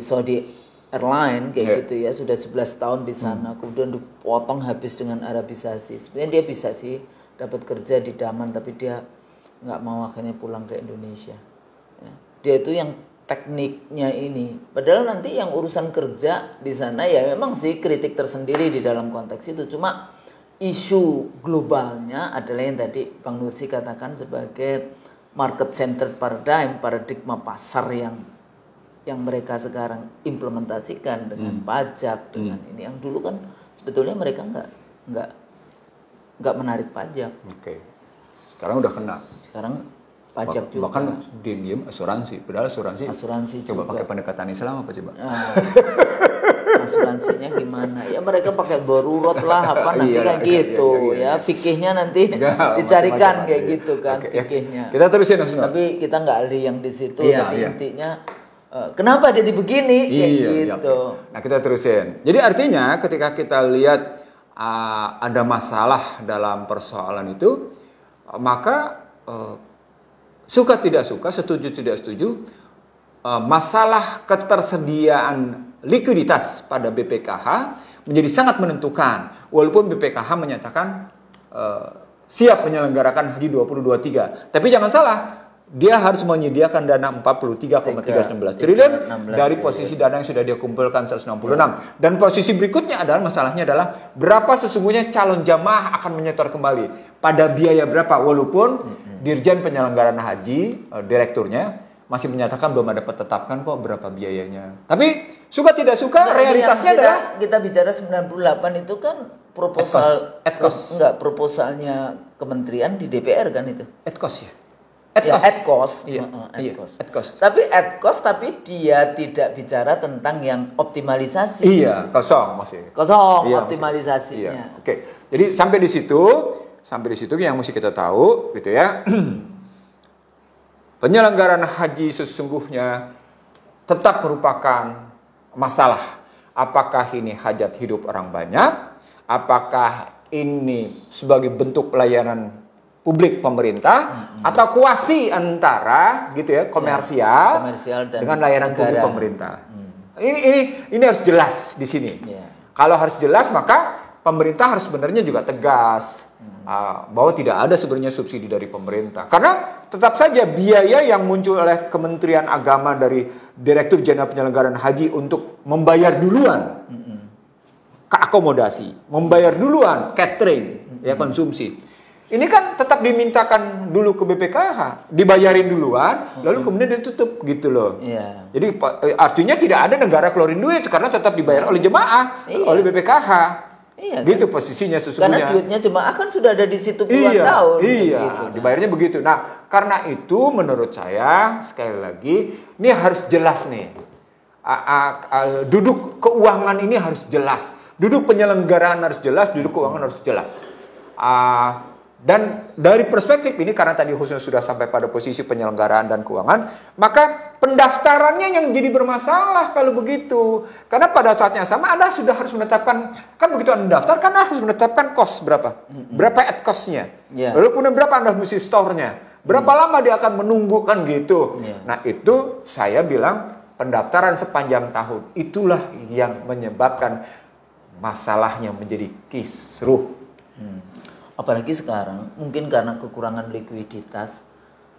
B: Saudi Airline kayak gitu ya, sudah 11 tahun di sana, kemudian dipotong habis dengan Arabisasi. Sebenarnya dia bisa sih dapat kerja di Daman, tapi dia nggak mau akhirnya pulang ke Indonesia. Ya. Dia itu yang tekniknya ini. Padahal nanti yang urusan kerja di sana ya memang sih kritik tersendiri di dalam konteks itu. Cuma isu globalnya adalah yang tadi Bang Nursi katakan sebagai market centered paradigma pasar yang mereka sekarang implementasikan dengan pajak, dengan ini. Yang dulu kan sebetulnya mereka nggak menarik pajak.
A: Oke. Sekarang udah kena.
B: Sekarang pajak juga.
A: Bahkan diem asuransi. Padahal asuransi coba
B: juga.
A: pakai pendekatan Islam apa coba?
B: Asuransinya gimana? Ya mereka pakai darurat lah apa nanti kayak gitu ya. Fikihnya nanti dicarikan kayak gitu kan fikihnya.
A: Kita terusin Asno.
B: Tapi kita nggak ahli yang di situ. Tapi intinya kenapa jadi begini kayak gitu.
A: Nah kita terusin. Jadi artinya ketika kita lihat ada masalah dalam persoalan itu, maka suka tidak suka, setuju tidak setuju, masalah ketersediaan likuiditas pada BPKH menjadi sangat menentukan. Walaupun BPKH menyatakan siap menyelenggarakan Haji 2023, tapi jangan salah, dia harus menyediakan dana 43,316 triliun dari posisi dana yang sudah dia kumpulkan 166. Dan posisi berikutnya adalah masalahnya adalah berapa sesungguhnya calon jamaah akan menyetor kembali pada biaya berapa, walaupun Dirjen Penyelenggaraan Haji direkturnya masih menyatakan belum ada tetapkan kok berapa biayanya. Tapi suka tidak suka realitasnya adalah
B: kita bicara 98 itu kan proposalnya kementerian di DPR kan itu.
A: Adkos ya.
B: Adkos. Tapi dia tidak bicara tentang yang optimalisasi.
A: Iya, kosong
B: optimalisasinya.
A: Iya. Oke. Jadi sampai di situ yang mesti kita tahu gitu ya. Penyelenggaraan haji sesungguhnya tetap merupakan masalah. Apakah ini hajat hidup orang banyak? Apakah ini sebagai bentuk pelayanan publik pemerintah atau kuasi antara gitu ya komersial dan dengan layanan publik pemerintah. Ini harus jelas di sini. Kalau harus jelas maka pemerintah harus sebenarnya juga tegas bahwa tidak ada sebenarnya subsidi dari pemerintah. Karena tetap saja biaya yang muncul oleh Kementerian Agama dari Direktur Jenderal Penyelenggaraan Haji untuk membayar duluan ke akomodasi, membayar duluan catering, ya konsumsi. Ini kan tetap dimintakan dulu ke BPKH, dibayarin duluan, lalu kemudian ditutup gitu loh. Jadi artinya tidak ada negara keluarin duit karena tetap dibayar oleh jemaah, oleh BPKH. Gitu posisinya sesungguhnya.
B: Karena duitnya jemaah kan sudah ada di situ puluhan tahun.
A: Gitu, dibayarnya begitu. Nah, karena itu menurut saya sekali lagi ini harus jelas nih. Duduk keuangan ini harus jelas. Duduk penyelenggaraan harus jelas, duduk keuangan harus jelas. Dan dari perspektif ini, karena tadi khususnya sudah sampai pada posisi penyelenggaraan dan keuangan, maka pendaftarannya yang jadi bermasalah kalau begitu. Karena pada saat yang sama Anda sudah harus menetapkan, kan begitu Anda daftar, kan Anda harus menetapkan cost berapa. Berapa ad cost-nya. Lalu kemudian berapa Anda mesti store-nya. Berapa lama dia akan menunggu kan gitu. Nah itu saya bilang pendaftaran sepanjang tahun. Itulah yang menyebabkan masalahnya menjadi kisruh.
B: Apalagi sekarang mungkin karena kekurangan likuiditas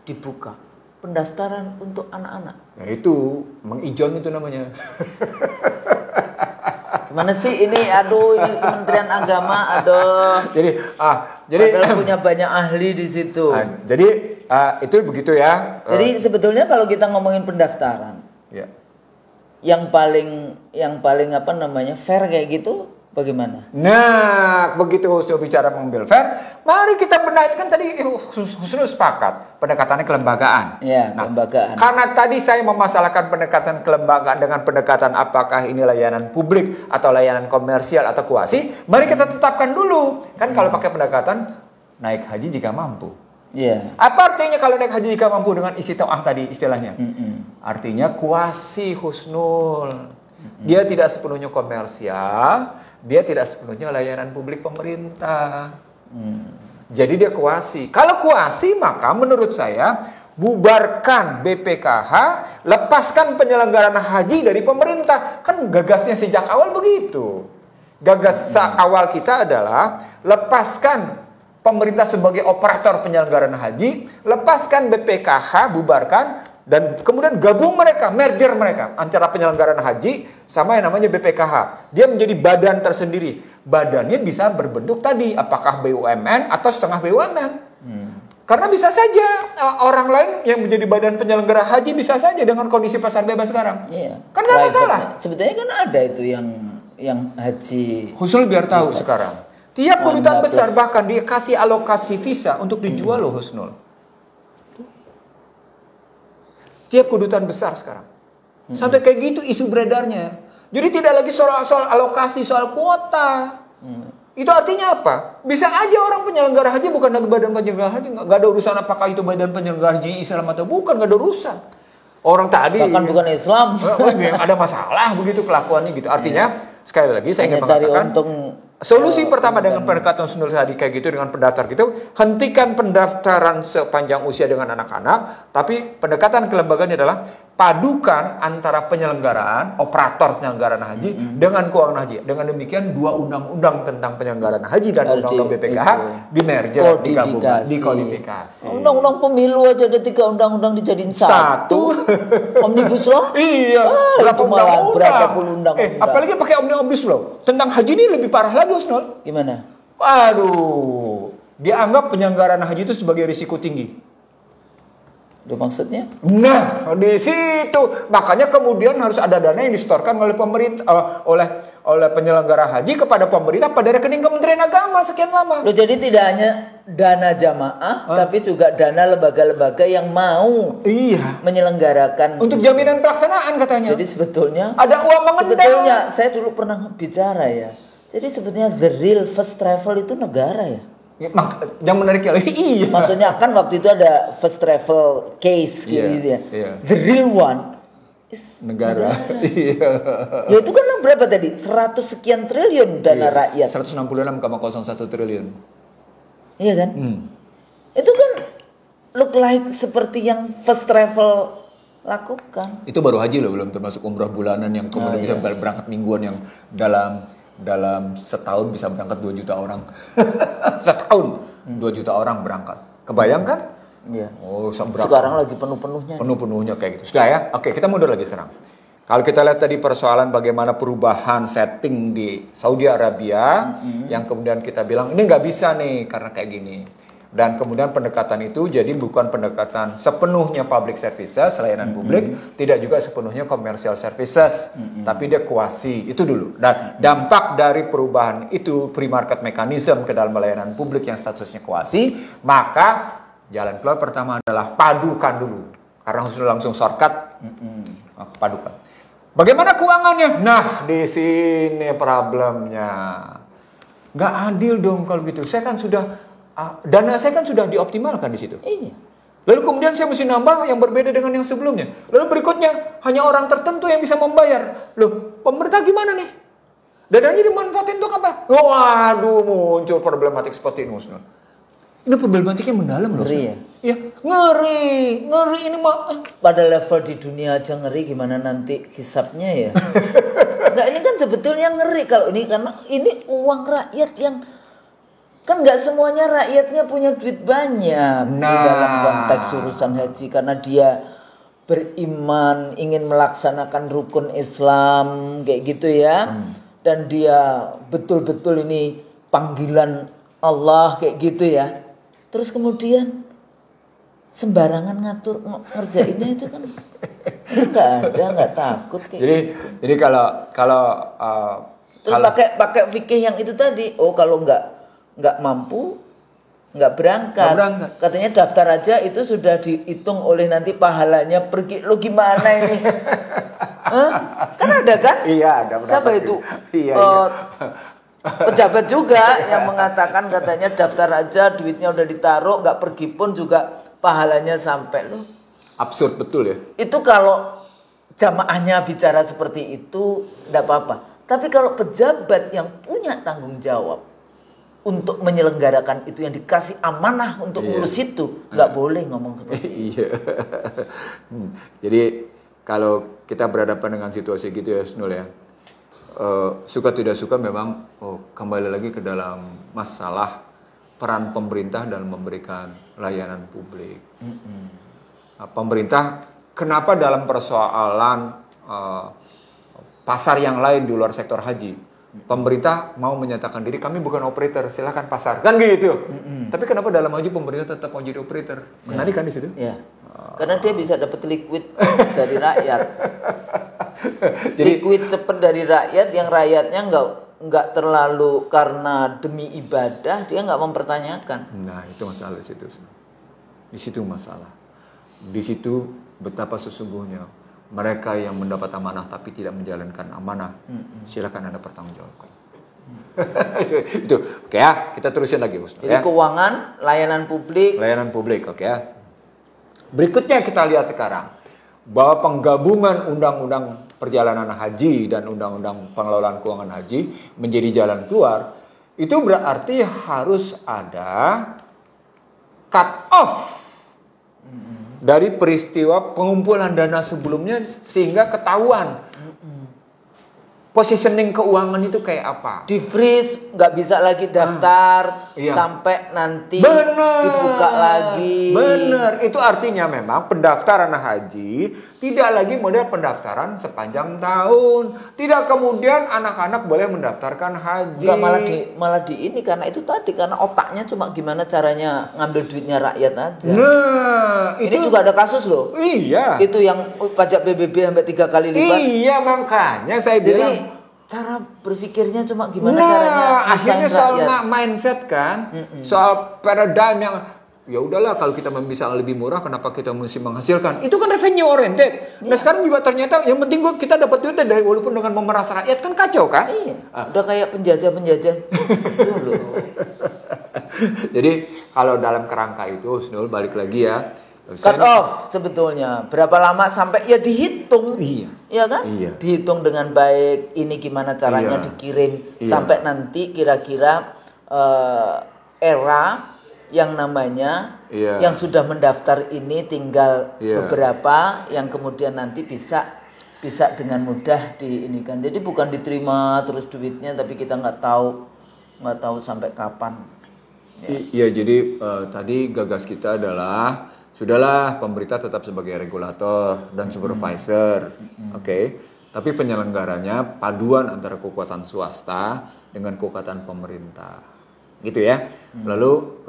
B: dibuka pendaftaran untuk anak-anak.
A: Ya itu, mengijon itu namanya.
B: Gimana sih ini? Aduh, ini Kementerian Agama, aduh.
A: Jadi
B: padahal punya banyak ahli di situ.
A: Jadi itu begitu ya.
B: Jadi sebetulnya kalau kita ngomongin pendaftaran,
A: Ya.
B: yang paling apa namanya fair kayak gitu, bagaimana?
A: Nah, begitu Husnul bicara mengambil fair, mari kita menaikkan tadi Husnul sepakat pendekatannya kelembagaan.
B: Ya,
A: Nah,
B: kelembagaan.
A: karena tadi saya memasalahkan pendekatan kelembagaan dengan pendekatan apakah ini layanan publik atau layanan komersial atau kuasi, mari kita tetapkan dulu. Kan kalau pakai pendekatan naik haji jika mampu.
B: Iya.
A: Apa artinya kalau naik haji jika mampu dengan istitoah tadi istilahnya? Artinya kuasi Husnul. Dia tidak sepenuhnya komersial, dia tidak sepenuhnya layanan publik pemerintah. Jadi dia kuasi. Kalau kuasi maka menurut saya bubarkan BPKH, lepaskan penyelenggaraan haji dari pemerintah. Kan gagasnya sejak awal begitu. Awal kita adalah lepaskan pemerintah sebagai operator penyelenggaraan haji, lepaskan BPKH, bubarkan, dan kemudian gabung mereka, merger mereka antara penyelenggaraan haji sama yang namanya BPKH. Dia menjadi badan tersendiri. Badannya bisa berbentuk tadi, apakah BUMN atau setengah BUMN. Karena bisa saja orang lain yang menjadi badan penyelenggara haji bisa saja dengan kondisi pasar bebas sekarang.
B: Iya.
A: Kan nggak masalah.
B: Sebetulnya kan ada itu yang haji.
A: Husnul biar tahu sekarang. Tiap kedutaan besar bahkan dia kasih alokasi visa untuk dijual loh Husnul. Tiap kedutaan besar sekarang. Sampai kayak gitu isu beredarnya. Jadi tidak lagi soal alokasi, soal kuota. Itu artinya apa? Bisa aja orang penyelenggara haji bukan lagi badan penyelenggara haji. Nggak ada urusan apakah itu badan penyelenggara haji Islam atau bukan. Nggak ada urusan. Orang tadi.
B: Bahkan bukan Islam.
A: Ada masalah begitu kelakuannya gitu. Artinya sekali lagi saya ingin mengatakan. Solusi pertama dengan pendekatan Husnul tadi kayak gitu dengan pendaftar gitu, hentikan pendaftaran sepanjang usia dengan anak-anak, tapi pendekatan kelembagaan adalah padukan antara penyelenggaraan, operator penyelenggaraan haji dengan keuangan haji. Dengan demikian dua undang-undang tentang penyelenggaraan haji dan undang-undang BPKH di merger, digabungkan, dikodifikasi.
B: Undang-undang pemilu aja ada 3 undang-undang dijadiin satu. Omnibus Law?
A: Iya.
B: Itu malah berapa puluh undang-undang.
A: Apalagi pakai Omnibus Law. Tentang haji ini lebih parah lagi Husnul.
B: Gimana?
A: Waduh, dianggap penyelenggaraan haji itu sebagai risiko tinggi.
B: Itu maksudnya?
A: Nah, di situ makanya kemudian harus ada dana yang disetorkan oleh pemerintah, oleh penyelenggara haji kepada pemerintah pada rekening Kementerian Agama sekian lama.
B: Loh, jadi tidak hanya dana jamaah, tapi juga dana lembaga-lembaga yang mau menyelenggarakan
A: untuk jaminan pelaksanaan katanya.
B: Jadi sebetulnya
A: ada uang mengendal.
B: Sebetulnya saya dulu pernah bicara ya. Jadi sebetulnya the real first travel itu negara ya.
A: Yang menarik lagi
B: Maksudnya kan waktu itu ada first travel case gitu ya. The real one is negara. Ya itu kan berapa tadi? 100 sekian triliun dana rakyat.
A: 166,01 triliun.
B: Iya kan? Itu kan look like seperti yang first travel lakukan.
A: Itu baru haji loh, belum termasuk umrah bulanan yang kemudian bisa berangkat mingguan yang dalam setahun bisa berangkat 2 juta orang. Setahun 2 juta orang berangkat. Kebayangkan?
B: Iya.
A: Oh,
B: sekarang lagi penuh-penuhnya.
A: Penuh-penuhnya kayak gitu. Sudah ya? Oke, kita mundur lagi sekarang. Kalau kita lihat tadi persoalan bagaimana perubahan setting di Saudi Arabia, yang kemudian kita bilang ini nggak bisa nih karena kayak gini. Dan kemudian pendekatan itu jadi bukan pendekatan sepenuhnya public services, layanan publik, tidak juga sepenuhnya commercial services, tapi dia kuasi, itu dulu. Dan dampak dari perubahan itu free market mechanism ke dalam layanan publik yang statusnya kuasi, maka jalan keluar pertama adalah padukan dulu. Karena Husnul langsung shortcut, padukan. Bagaimana keuangannya? Nah, di sini problemnya. Nggak adil dong kalau gitu. Saya kan sudah dana saya kan sudah dioptimalkan di situ.
B: Iya.
A: Lalu kemudian saya mesti nambah yang berbeda dengan yang sebelumnya. Lalu berikutnya hanya orang tertentu yang bisa membayar. Loh, pemerintah gimana nih? Dananya dimanfaatin untuk apa? Waduh, muncul problematik seperti ini, Husnul. Ini problematiknya mendalam loh.
B: Ngeri ya?
A: Iya, ngeri ini mah.
B: Pada level di dunia aja ngeri, gimana nanti hisapnya ya? Enggak, ini kan sebetulnya ngeri kalau ini karena ini uang rakyat yang Kan nggak semuanya rakyatnya punya duit banyak di dalam konteks urusan haji, karena dia beriman, ingin melaksanakan rukun Islam kayak gitu ya. Dan dia betul-betul ini panggilan Allah kayak gitu ya. Terus kemudian sembarangan ngatur ngerjainnya itu kan nggak ada, nggak takut kayak gitu.
A: Jadi kalau
B: Terus pakai fikih yang itu tadi, kalau nggak mampu, nggak berangkat. Katanya daftar aja itu sudah dihitung oleh nanti pahalanya pergi. Lo gimana ini? Kan ada kan?
A: Iya, ada.
B: Siapa itu?
A: Iya.
B: Pejabat juga yang mengatakan katanya daftar aja, duitnya udah ditaruh, nggak pergi pun juga pahalanya sampai. Lo
A: absurd betul ya.
B: itu kalau jamaahnya bicara seperti itu enggak apa-apa. Tapi kalau pejabat yang punya tanggung jawab untuk menyelenggarakan itu, yang dikasih amanah untuk ngurus itu, nggak boleh ngomong seperti itu.
A: Iya. Jadi kalau kita berhadapan dengan situasi gitu ya, Snul ya, suka tidak suka memang kembali lagi ke dalam masalah peran pemerintah dalam memberikan layanan publik. Nah, pemerintah kenapa dalam persoalan pasar yang lain di luar sektor haji, pemerintah mau menyatakan diri kami bukan operator, silakan pasar, kan gitu. Tapi kenapa dalam haji pemerintah tetap mau jadi operator? Menarik kan di situ?
B: Ya. Karena dia bisa dapat liquid dari rakyat. Jadi, liquid cepat dari rakyat, yang rakyatnya nggak terlalu karena demi ibadah dia nggak mempertanyakan.
A: Nah itu masalah di situ. Di situ masalah. Di situ betapa sesungguhnya mereka yang mendapat amanah tapi tidak menjalankan amanah, silakan Anda pertanggungjawabkan. Itu oke ya, kita terusin lagi Ustaz.
B: Jadi keuangan, layanan publik,
A: oke ya. Berikutnya kita lihat sekarang bahwa penggabungan undang-undang perjalanan haji dan undang-undang pengelolaan keuangan haji menjadi jalan keluar, itu berarti harus ada cut off dari peristiwa pengumpulan dana sebelumnya sehingga ketahuan positioning keuangan itu kayak apa.
B: Di freeze, nggak bisa lagi daftar sampai nanti dibuka lagi.
A: Bener, itu artinya memang pendaftaran haji tidak lagi model pendaftaran sepanjang tahun. Tidak kemudian anak-anak boleh mendaftarkan haji.
B: Nggak, malah di ini karena itu tadi, karena otaknya cuma gimana caranya ngambil duitnya rakyat aja.
A: Nah,
B: ini juga ada kasus loh.
A: Iya.
B: Itu yang pajak PBB sampai 3 kali lipat.
A: Iya, makanya saya bilang
B: cara berpikirnya cuma gimana caranya
A: akhirnya soal mindset kan, soal paradigm yang ya udahlah kalau kita bisa lebih murah kenapa kita mesti menghasilkan, itu kan revenue oriented. Nah sekarang juga ternyata yang penting kita dapat duit dari walaupun dengan memeras rakyat, kan kacau kan.
B: Udah kayak penjajah dulu.
A: Jadi kalau dalam kerangka itu Snul, balik lagi ya,
B: cut off sebetulnya berapa lama sampai ya dihitung. Iya kan? Dihitung dengan baik, ini gimana caranya dikirim sampai nanti kira-kira era yang namanya yang sudah mendaftar ini tinggal beberapa yang kemudian nanti bisa dengan mudah diinikan. Jadi bukan diterima terus duitnya tapi kita nggak tahu sampai kapan.
A: Iya, jadi tadi gagas kita adalah sudahlah pemerintah tetap sebagai regulator dan supervisor, oke. Tapi penyelenggaranya paduan antara kekuatan swasta dengan kekuatan pemerintah, gitu ya. Lalu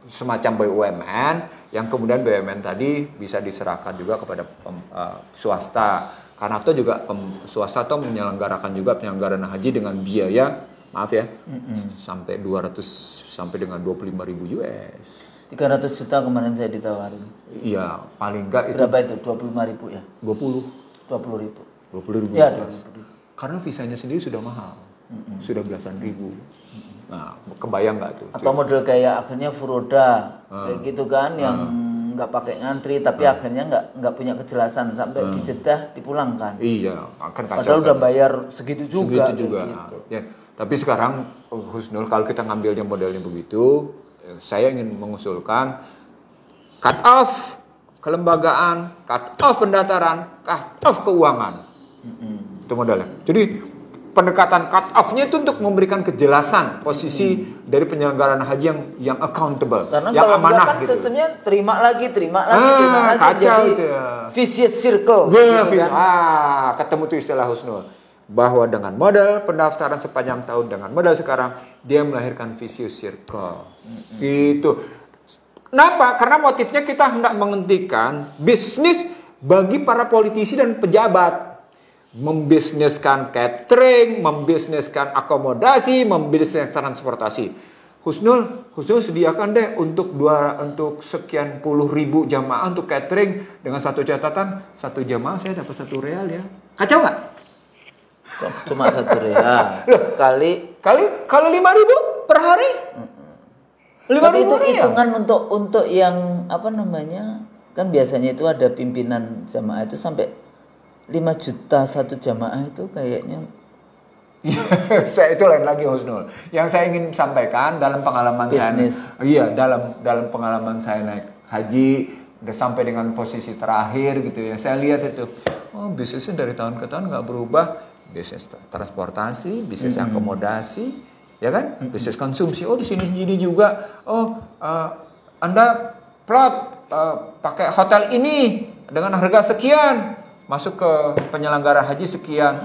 A: semacam BUMN yang kemudian BUMN tadi bisa diserahkan juga kepada swasta. Karena itu juga swasta atau menyelenggarakan juga penyelenggaraan haji dengan biaya, maaf ya, sampai 200 sampai dengan 25.000 US.
B: 300 juta kemarin saya ditawarin.
A: Iya, paling enggak itu.
B: Berapa itu? 25.000 ya?
A: 20.000.
B: Ya, 20.000.
A: Karena visanya sendiri sudah mahal. Sudah belasan ribu. Nah, kebayang nggak tuh?
B: Apa model kayak akhirnya Furoda kayak gitu kan, yang nggak pakai ngantri tapi akhirnya nggak punya kejelasan sampai di Jeddah dipulangkan.
A: Iya, akan kacau.
B: Padahal udah bayar segitu juga.
A: Gitu. Ya, tapi sekarang Husnul, kalau kita ngambilnya modelnya begitu, saya ingin mengusulkan cut off kelembagaan, cut off pendaftaran, cut off keuangan. Itu modelnya. Jadi pendekatan cut off-nya itu untuk memberikan kejelasan posisi dari penyelenggaraan haji yang accountable,
B: karena
A: yang
B: kalau enggak
A: amanah
B: kan
A: gitu.
B: sistemnya terima lagi
A: Kacau
B: jadi
A: itu ya.
B: vicious circle gitu kan.
A: Ketemu tuh istilah Husnul, bahwa dengan modal pendaftaran sepanjang tahun, dengan modal sekarang dia melahirkan vicious circle. Gitu. Kenapa? Karena motifnya kita hendak menghentikan bisnis bagi para politisi dan pejabat. Membisniskan catering, membisniskan akomodasi, membisniskan transportasi. Husnul sediakan deh untuk sekian puluh ribu jamaah untuk catering, dengan satu catatan, satu jamaah saya dapat 1 real ya. Kacau nggak?
B: Cuma 1 real.
A: Kalau 5.000 per hari? 5.000
B: itu
A: real.
B: hitungan untuk yang apa namanya, kan biasanya itu ada pimpinan jamaah itu sampai 5 juta satu jamaah itu kayaknya.
A: Itu lain lagi Husnul. Yang saya ingin sampaikan dalam pengalaman
B: Business.
A: dalam pengalaman saya naik haji udah sampai dengan posisi terakhir gitu ya. Saya lihat itu, bisnisnya dari tahun ke tahun nggak berubah. Bisnis transportasi, bisnis akomodasi, ya kan? Bisnis konsumsi. Di sini juga. Anda plot pakai hotel ini dengan harga sekian. Masuk ke penyelenggara haji sekian.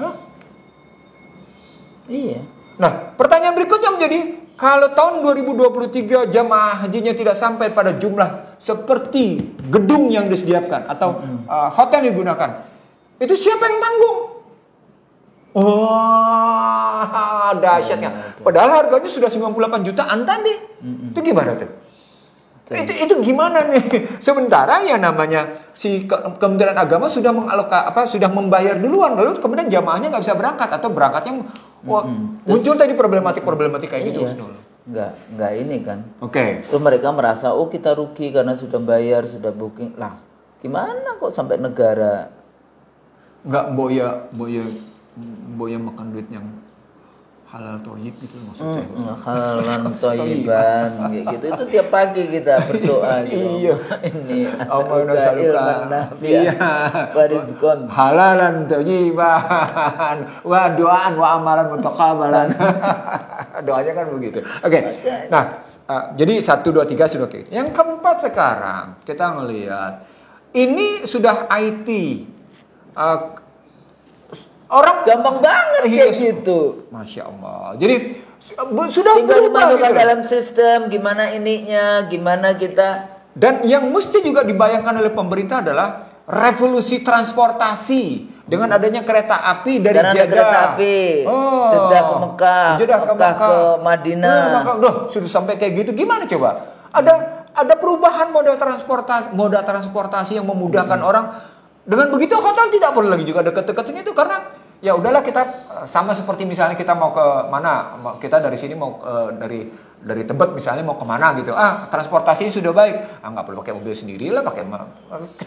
B: Iya.
A: Nah, pertanyaan berikutnya menjadi, kalau tahun 2023 jamaah hajinya tidak sampai pada jumlah seperti gedung yang disediakan atau hotel yang digunakan, itu siapa yang tanggung? Dahsyatnya. Padahal harganya sudah 98 jutaan tadi. Itu gimana tuh? Itu gimana nih? Sementara yang namanya si Kementerian Agama sudah sudah membayar duluan, lalu kemudian jamaahnya nggak bisa berangkat atau berangkatnya muncul tadi problematika kayak gitu.
B: Nggak ini kan.
A: Oke.
B: Terus mereka merasa kita rugi karena sudah bayar, sudah booking. Lah, gimana kok sampai negara
A: nggak boya makan duit yang halal toyib gitu maksud saya.
B: Halalan toyiban kayak gitu, itu tiap pagi kita berdoa gitu.
A: Iya.
B: Ini
A: Allahumma saluka
B: warizqon
A: halalan toyiban wa doaan wa amalan mutaqabbalan. Doanya kan begitu. Oke. Nah, jadi 1 2 3 sudah gitu. Yang keempat sekarang kita ngelihat ini sudah IT. Orang
B: gampang banget kayak gitu.
A: Masya Allah. Jadi sudah
B: tinggal
A: berubah
B: dimasukkan
A: gitu
B: dalam sistem, gimana ininya, gimana kita.
A: Dan yang mesti juga dibayangkan oleh pemerintah adalah revolusi transportasi dengan adanya kereta api dari Jeddah.
B: Kereta api. Jeddah ke Mekah, Mekah ke Madinah.
A: Sudah sampai kayak gitu. Gimana coba? Ada perubahan moda transportasi yang memudahkan orang. Dengan begitu hotel tidak perlu lagi juga dekat-dekat itu, karena ya udahlah, kita sama seperti misalnya kita mau ke mana, kita dari sini mau dari Tebet misalnya mau ke mana gitu, transportasi sudah baik, nggak perlu pakai mobil sendiri lah, pakai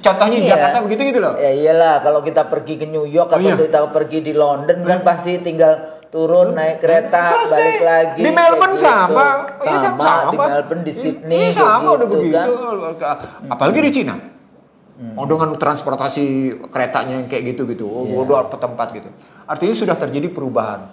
A: contohnya Jakarta begitu gitu loh.
B: Ya iyalah, kalau kita pergi ke New York atau kita pergi di London kan pasti tinggal turun naik kereta balik lagi.
A: Di Melbourne
B: gitu.
A: sama
B: Di Melbourne, di Sydney
A: sama udah begitu
B: kan.
A: Apalagi di Cina. Dengan transportasi keretanya yang kayak gitu udah ke tempat gitu. Artinya sudah terjadi perubahan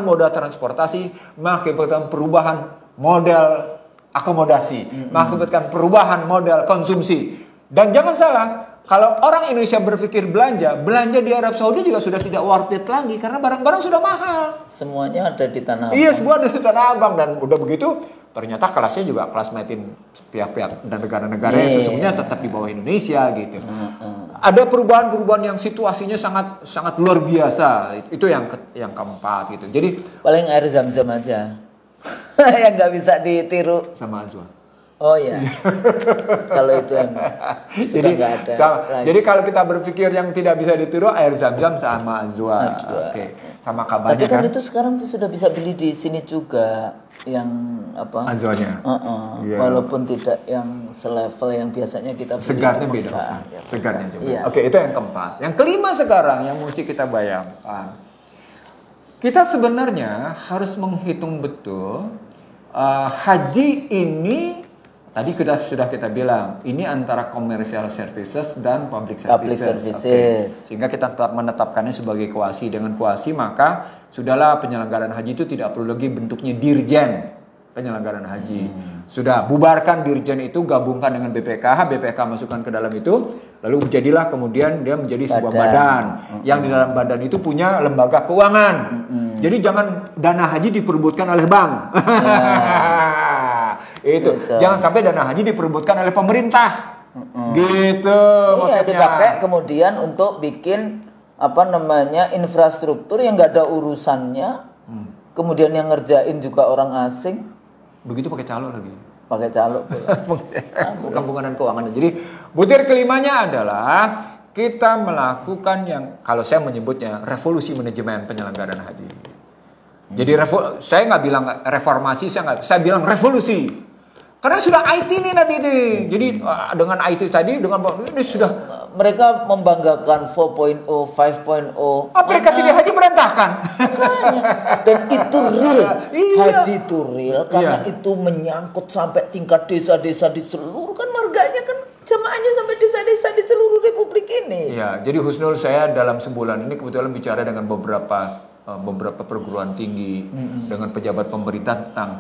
A: moda transportasi, mengakibatkan perubahan model akomodasi, mengakibatkan perubahan model konsumsi. Dan jangan salah, kalau orang Indonesia berpikir belanja di Arab Saudi juga sudah tidak worth it lagi karena barang-barang sudah mahal.
B: Semuanya ada di Tanah Abang.
A: Iya, semua ada di Tanah Abang, dan udah begitu ternyata kelasnya juga kelas matiin pihak-pihak dan negara-negara yang sesungguhnya tetap di bawah Indonesia gitu. Ada perubahan-perubahan yang situasinya sangat luar biasa. Itu yang keempat gitu. Jadi
B: paling air zam-zam aja yang nggak bisa ditiru
A: sama Azwa.
B: Oh ya. Kalau itu emang sudah nggak ada.
A: Jadi kalau kita berpikir yang tidak bisa ditiru, air zam-zam sama Azwa. Oke. Sama kabarnya.
B: Tapi kan itu sekarang sudah bisa beli di sini juga. Yang apa?
A: Azwanya.
B: Yeah. Walaupun tidak yang selevel yang biasanya kita beli.
A: Segarnya beda. Segarnya juga. Yeah. Oke, itu yang keempat. Yang kelima sekarang yang mesti kita bayangkan. Kita sebenarnya harus menghitung betul haji ini Tadi sudah kita bilang, ini antara commercial services dan public
B: Public
A: services.
B: services.
A: Sehingga kita tetap menetapkannya sebagai kuasi. Dengan kuasi maka sudahlah penyelenggaraan haji itu tidak perlu lagi bentuknya dirjen penyelenggaraan haji. Sudah bubarkan dirjen itu, gabungkan dengan BPKH, BPK masukkan ke dalam itu, lalu jadilah kemudian dia menjadi sebuah badan. Yang di dalam badan itu punya lembaga keuangan. Jadi jangan dana haji diperebutkan oleh bank. Itu jangan sampai dana haji diperebutkan oleh pemerintah. Gitu
B: Iya, dipakai kemudian untuk bikin infrastruktur yang nggak ada urusannya. Kemudian yang ngerjain juga orang asing.
A: Begitu pakai calo lagi.
B: Pakai calo.
A: Bukan keuangan. Jadi butir kelimanya adalah kita melakukan yang kalau saya menyebutnya revolusi manajemen penyelenggaraan haji. Jadi saya nggak bilang reformasi, saya bilang revolusi. Karena sudah IT nih nanti ini. Jadi dengan IT tadi, dengan ini sudah
B: mereka membanggakan 4.0, 5.0.
A: Aplikasi di haji merentahkan.
B: Dan itu real.
A: Iya.
B: Haji itu real karena itu menyangkut sampai tingkat desa-desa di seluruh, kan marganya kan jamaahnya sampai desa-desa di seluruh republik ini.
A: Iya, jadi Husnul, saya dalam sebulan ini kebetulan bicara dengan beberapa perguruan tinggi dengan pejabat pemerintah tentang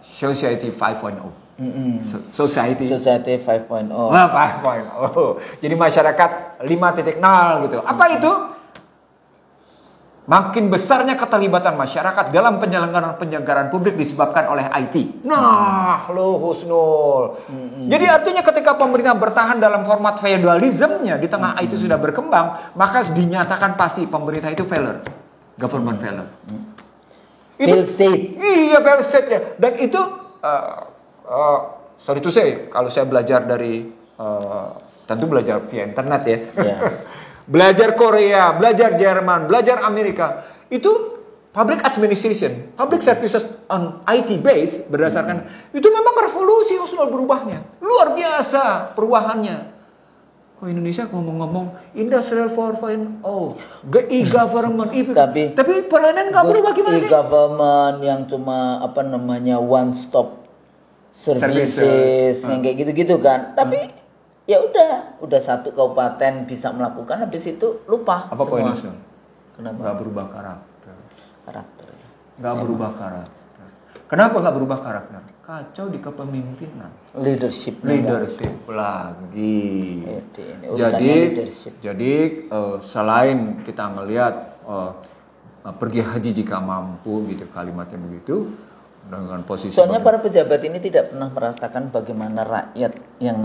A: Society 5.0. Society
B: 5.0.
A: 5.0. Jadi masyarakat 5.0 gitu. Apa itu? Makin besarnya keterlibatan masyarakat dalam penyelenggaraan publik disebabkan oleh IT. Nah, lo Husnul. Jadi artinya ketika pemerintah bertahan dalam format feudalismnya di tengah IT sudah berkembang, maka dinyatakan pasti pemerintah itu failure. Government failure.
B: Failed state.
A: Iya, failed state ya. Dan itu sorry to say, kalau saya belajar dari tentu belajar via internet ya.
B: Yeah.
A: Belajar Korea, belajar Jerman, belajar Amerika, itu public administration, public services on IT base berdasarkan itu memang revolusi Husnul berubahnya. Luar biasa perubahannya. Kok Indonesia ngomong-ngomong Industrial 4.0, e-government, tapi pelayanan nggak berubah gimana sih?
B: E-government yang cuma one stop services yang kayak gitu-gitu kan. Tapi ya udah satu kabupaten bisa melakukan, habis itu lupa.
A: Apa
B: semua.
A: poinnya?
B: Kenapa?
A: Nggak berubah karakter.
B: Ya.
A: Nggak berubah karakter. Kenapa nggak berubah karakter? Kacau di kepemimpinan.
B: Leadership
A: lagi.
B: Leadership.
A: Jadi selain kita melihat pergi haji jika mampu gitu, kalimatnya begitu dengan posisi.
B: Soalnya para pejabat ini tidak pernah merasakan bagaimana rakyat yang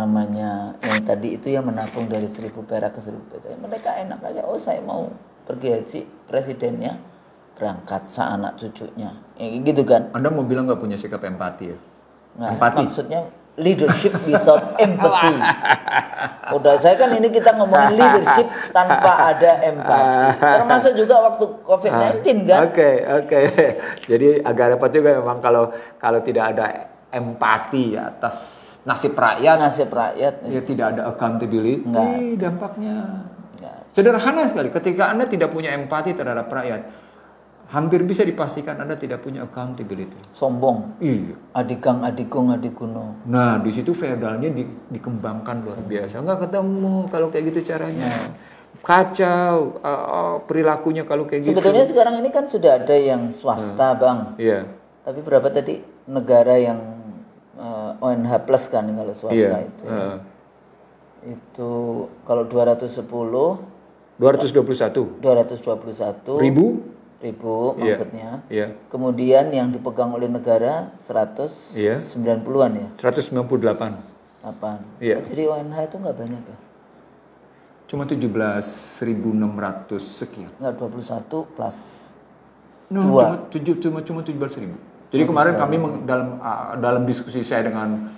B: tadi itu yang menabung dari 1.000 perak ke 1.000 perak. Mereka enak aja. Oh, saya mau pergi haji, presidennya berangkat seanak cucunya, gitu kan?
A: Anda mau bilang nggak punya sikap empati ya?
B: Nah,
A: empati.
B: Maksudnya leadership without empathy. Udah, saya kan ini kita ngomongin leadership tanpa ada empati. Termasuk juga waktu COVID-19 kan?
A: Oke. Jadi agak repot juga memang kalau tidak ada empati atas nasib rakyat. Ya tidak ada accountability. Dampaknya sederhana sekali. Ketika Anda tidak punya empati terhadap rakyat, hampir bisa dipastikan Anda tidak punya accountability.
B: Sombong.
A: Iya.
B: Adigang, adigung, adiguno.
A: Nah, di situ feodalnya dikembangkan luar biasa. Nggak ketemu kalau kayak gitu caranya. Kacau perilakunya kalau kayak gitu.
B: Sebetulnya sekarang ini kan sudah ada yang swasta, Bang.
A: Iya.
B: Tapi berapa tadi negara yang ONH plus kan kalau swasta itu. Itu kalau 221 ribu maksudnya.
A: Iya.
B: Kemudian yang dipegang oleh negara 190-an ya.
A: 198. Iya.
B: Jadi ONH itu nggak banyak ya.
A: Cuma 17.600 sekian.
B: Enggak, 21 plus
A: 2. Cuma 17.000. Jadi kemarin kami dalam diskusi saya dengan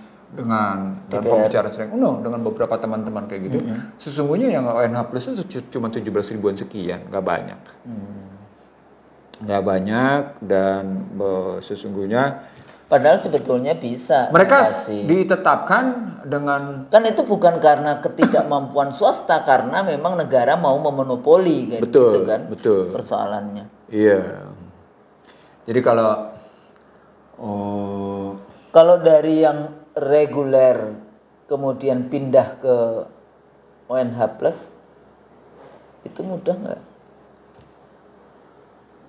A: pembicara dengan beberapa teman-teman kayak gitu. Sesungguhnya yang ONH plus itu cuma 17.000-an sekian, nggak banyak. Nggak banyak dan sesungguhnya
B: padahal sebetulnya bisa
A: mereka ditetapkan dengan
B: kan itu bukan karena ketidakmampuan swasta, karena memang negara mau memonopoli kayak gitu kan.
A: Betul.
B: Persoalannya.
A: Iya. Jadi kalau
B: dari yang reguler kemudian pindah ke ONH Plus itu mudah nggak?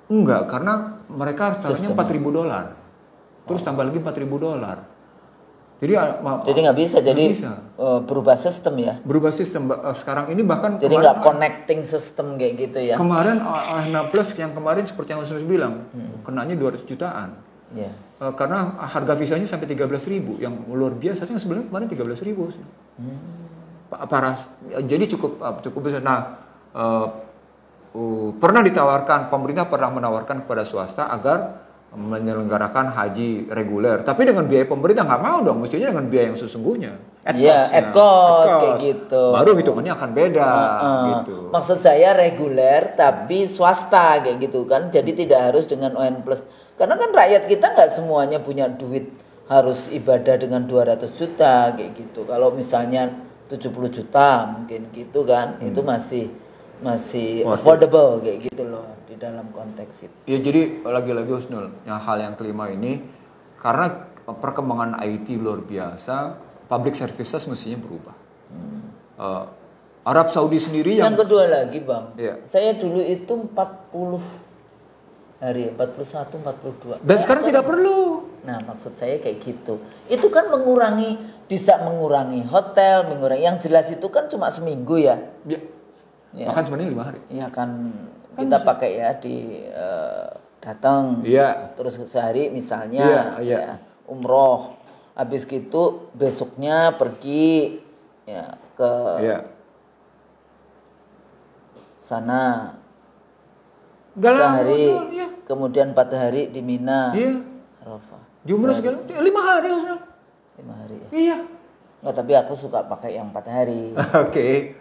A: Enggak, karena mereka taruhnya
B: Sistem.
A: $4.000. Terus tambah lagi $4.000. Jadi
B: nggak bisa,
A: nggak
B: jadi
A: bisa.
B: Berubah sistem ya.
A: Berubah sistem sekarang ini, bahkan
B: Jadi nggak connecting sistem kayak gitu ya.
A: kemarin ONH Plus yang kemarin seperti yang Ustaz bilang, kenanya 200 jutaan.
B: Ya.
A: Karena harga visanya sampai 13.000, yang luar biasa yang sebenarnya kemarin 13.000. Paras. Jadi cukup besar. Nah, pemerintah pernah menawarkan kepada swasta agar menyelenggarakan haji reguler, tapi dengan biaya pemerintah nggak mau dong, mestinya dengan biaya yang sesungguhnya.
B: Iya, at cost kayak gitu.
A: Baru hitungannya akan beda gitu.
B: Maksud saya reguler tapi swasta kayak gitu kan, jadi tidak harus dengan ON Plus. Karena kan rakyat kita nggak semuanya punya duit harus ibadah dengan 200 juta kayak gitu. Kalau misalnya 70 juta mungkin gitu kan, itu masih affordable kayak gitu loh di dalam konteks itu.
A: Ya, jadi lagi-lagi Husnul, hal yang kelima ini karena perkembangan IT luar biasa, public services mestinya berubah. Arab Saudi sendiri
B: yang kedua lagi Bang,
A: iya.
B: Saya dulu itu 40 hari, 41, 42.
A: Dan sekarang tidak perlu.
B: Nah, maksud saya kayak gitu. Itu kan bisa mengurangi hotel, yang jelas itu kan cuma seminggu ya.
A: Ya. Bahkan sebenarnya 5 hari.
B: Iya kan kita bisa pakai ya di datang.
A: Iya.
B: Terus sehari misalnya ya, umroh. Habis gitu besoknya pergi ya ke sana. Sehari, kemudian 4 hari di Mina.
A: Iya.
B: Arafah.
A: Jumlah segala 5 hari Husnul.
B: 5 hari ya?
A: Iya.
B: Nggak, tapi aku suka pakai yang 4 hari.
A: Oke.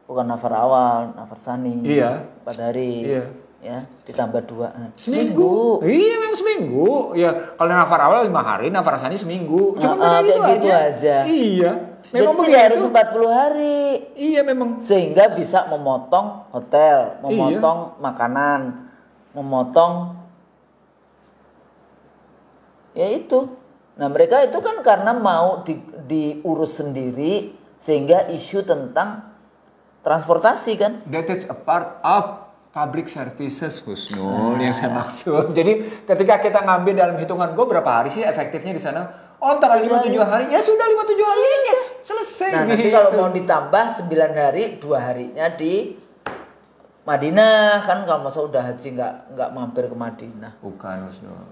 B: Bukan nafar awal, nafar sani.
A: Iya.
B: 4 hari.
A: Iya.
B: Ya, ditambah 2.
A: Seminggu. Iya, memang seminggu. Ya, kalau nafar awal 5 hari, nafar sani seminggu. Cuma
B: gitu aja.
A: Iya.
B: Memang jadi tidak harus 40 hari.
A: Iya, memang.
B: Sehingga bisa memotong hotel, memotong makanan, memotong ya itu. Nah, mereka itu kan karena mau diurus sendiri sehingga isu tentang transportasi kan.
A: That is a part of public services Husnul yang saya maksud. Jadi ketika kita ngambil dalam hitungan gue berapa hari sih efektifnya di sana? Oh, antara 5-7 hari. Ya sudah 5-7 hari aja. Selesai.
B: Nah, nanti kalau mau ditambah 9 hari, 2 harinya di Madinah kan, kalau masa udah haji nggak mampir ke Madinah.
A: Bukan Husnul.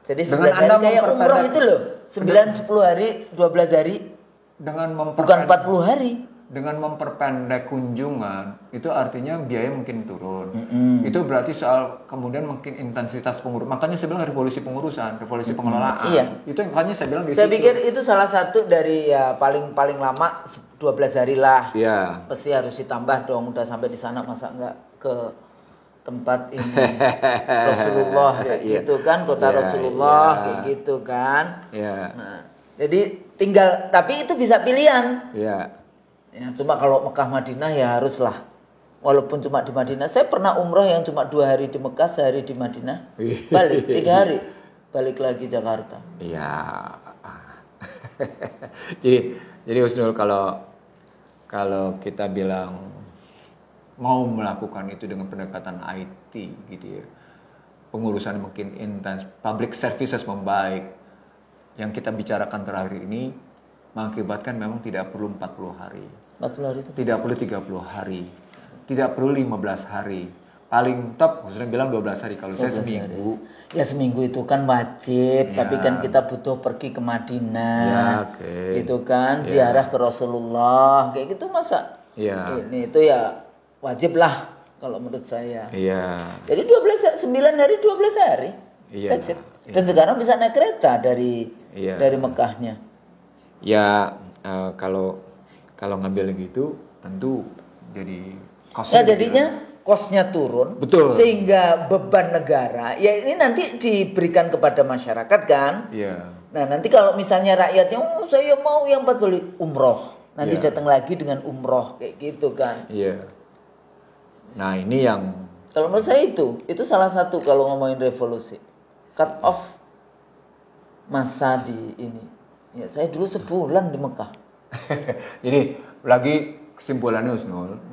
B: Jadi 9 hari kayak umroh itu loh. 9-10 hari, 12 hari. Bukan 40 hari.
A: Dengan memperpendek kunjungan, itu artinya biaya mungkin turun. Itu berarti soal kemudian mungkin intensitas pengurus. Makanya saya bilang revolusi pengurusan, revolusi pengelolaan.
B: Iya.
A: Itu makanya saya bilang di
B: Saya
A: situ.
B: pikir itu salah satu dari ya paling lama 12 hari lah.
A: Iya.
B: Pasti harus ditambah dong, udah sampai di sana masa nggak ke tempat ini Rasulullah kayak gitu kan, kota Rasulullah kayak gitu kan.
A: Iya.
B: Nah, jadi tinggal, tapi itu bisa pilihan.
A: Iya.
B: Ya, cuma kalau Mekah Madinah ya haruslah. Walaupun cuma di Madinah, saya pernah umroh yang cuma 2 hari di Mekah, sehari di Madinah, balik 3 hari, balik lagi Jakarta.
A: Iya. jadi Husnul, kalau kita bilang mau melakukan itu dengan pendekatan IT gitu ya, pengurusan mungkin intens, public services membaik, yang kita bicarakan terakhir ini mengakibatkan memang tidak perlu 40 hari.
B: 40 hari itu?
A: Tidak perlu 30 hari. Tidak perlu 15 hari. Paling top, maksudnya bilang 12 hari. Kalau saya seminggu.
B: Ya seminggu itu kan wajib. Tapi kan kita butuh pergi ke Madinah. Gitu kan. Ziarah ke Rasulullah. Kayak gitu masa. Ini itu ya wajib lah. Kalau menurut saya. Jadi 9 hari 12 hari. That's it. Dan sekarang bisa naik kereta dari Mekahnya.
A: Ya kalau ngambil gitu tentu jadi
B: costnya. Jadinya costnya turun.
A: Betul.
B: Sehingga beban negara ya ini nanti diberikan kepada masyarakat kan. Nah nanti kalau misalnya rakyatnya saya mau yang 40 umroh, nanti datang lagi dengan umroh kayak gitu kan.
A: Nah ini yang
B: kalau menurut saya itu salah satu kalau ngomongin revolusi, cut off masa di ini. Ya, saya dulu sebulan di Mekah.
A: Jadi lagi kesimpulannya Husnul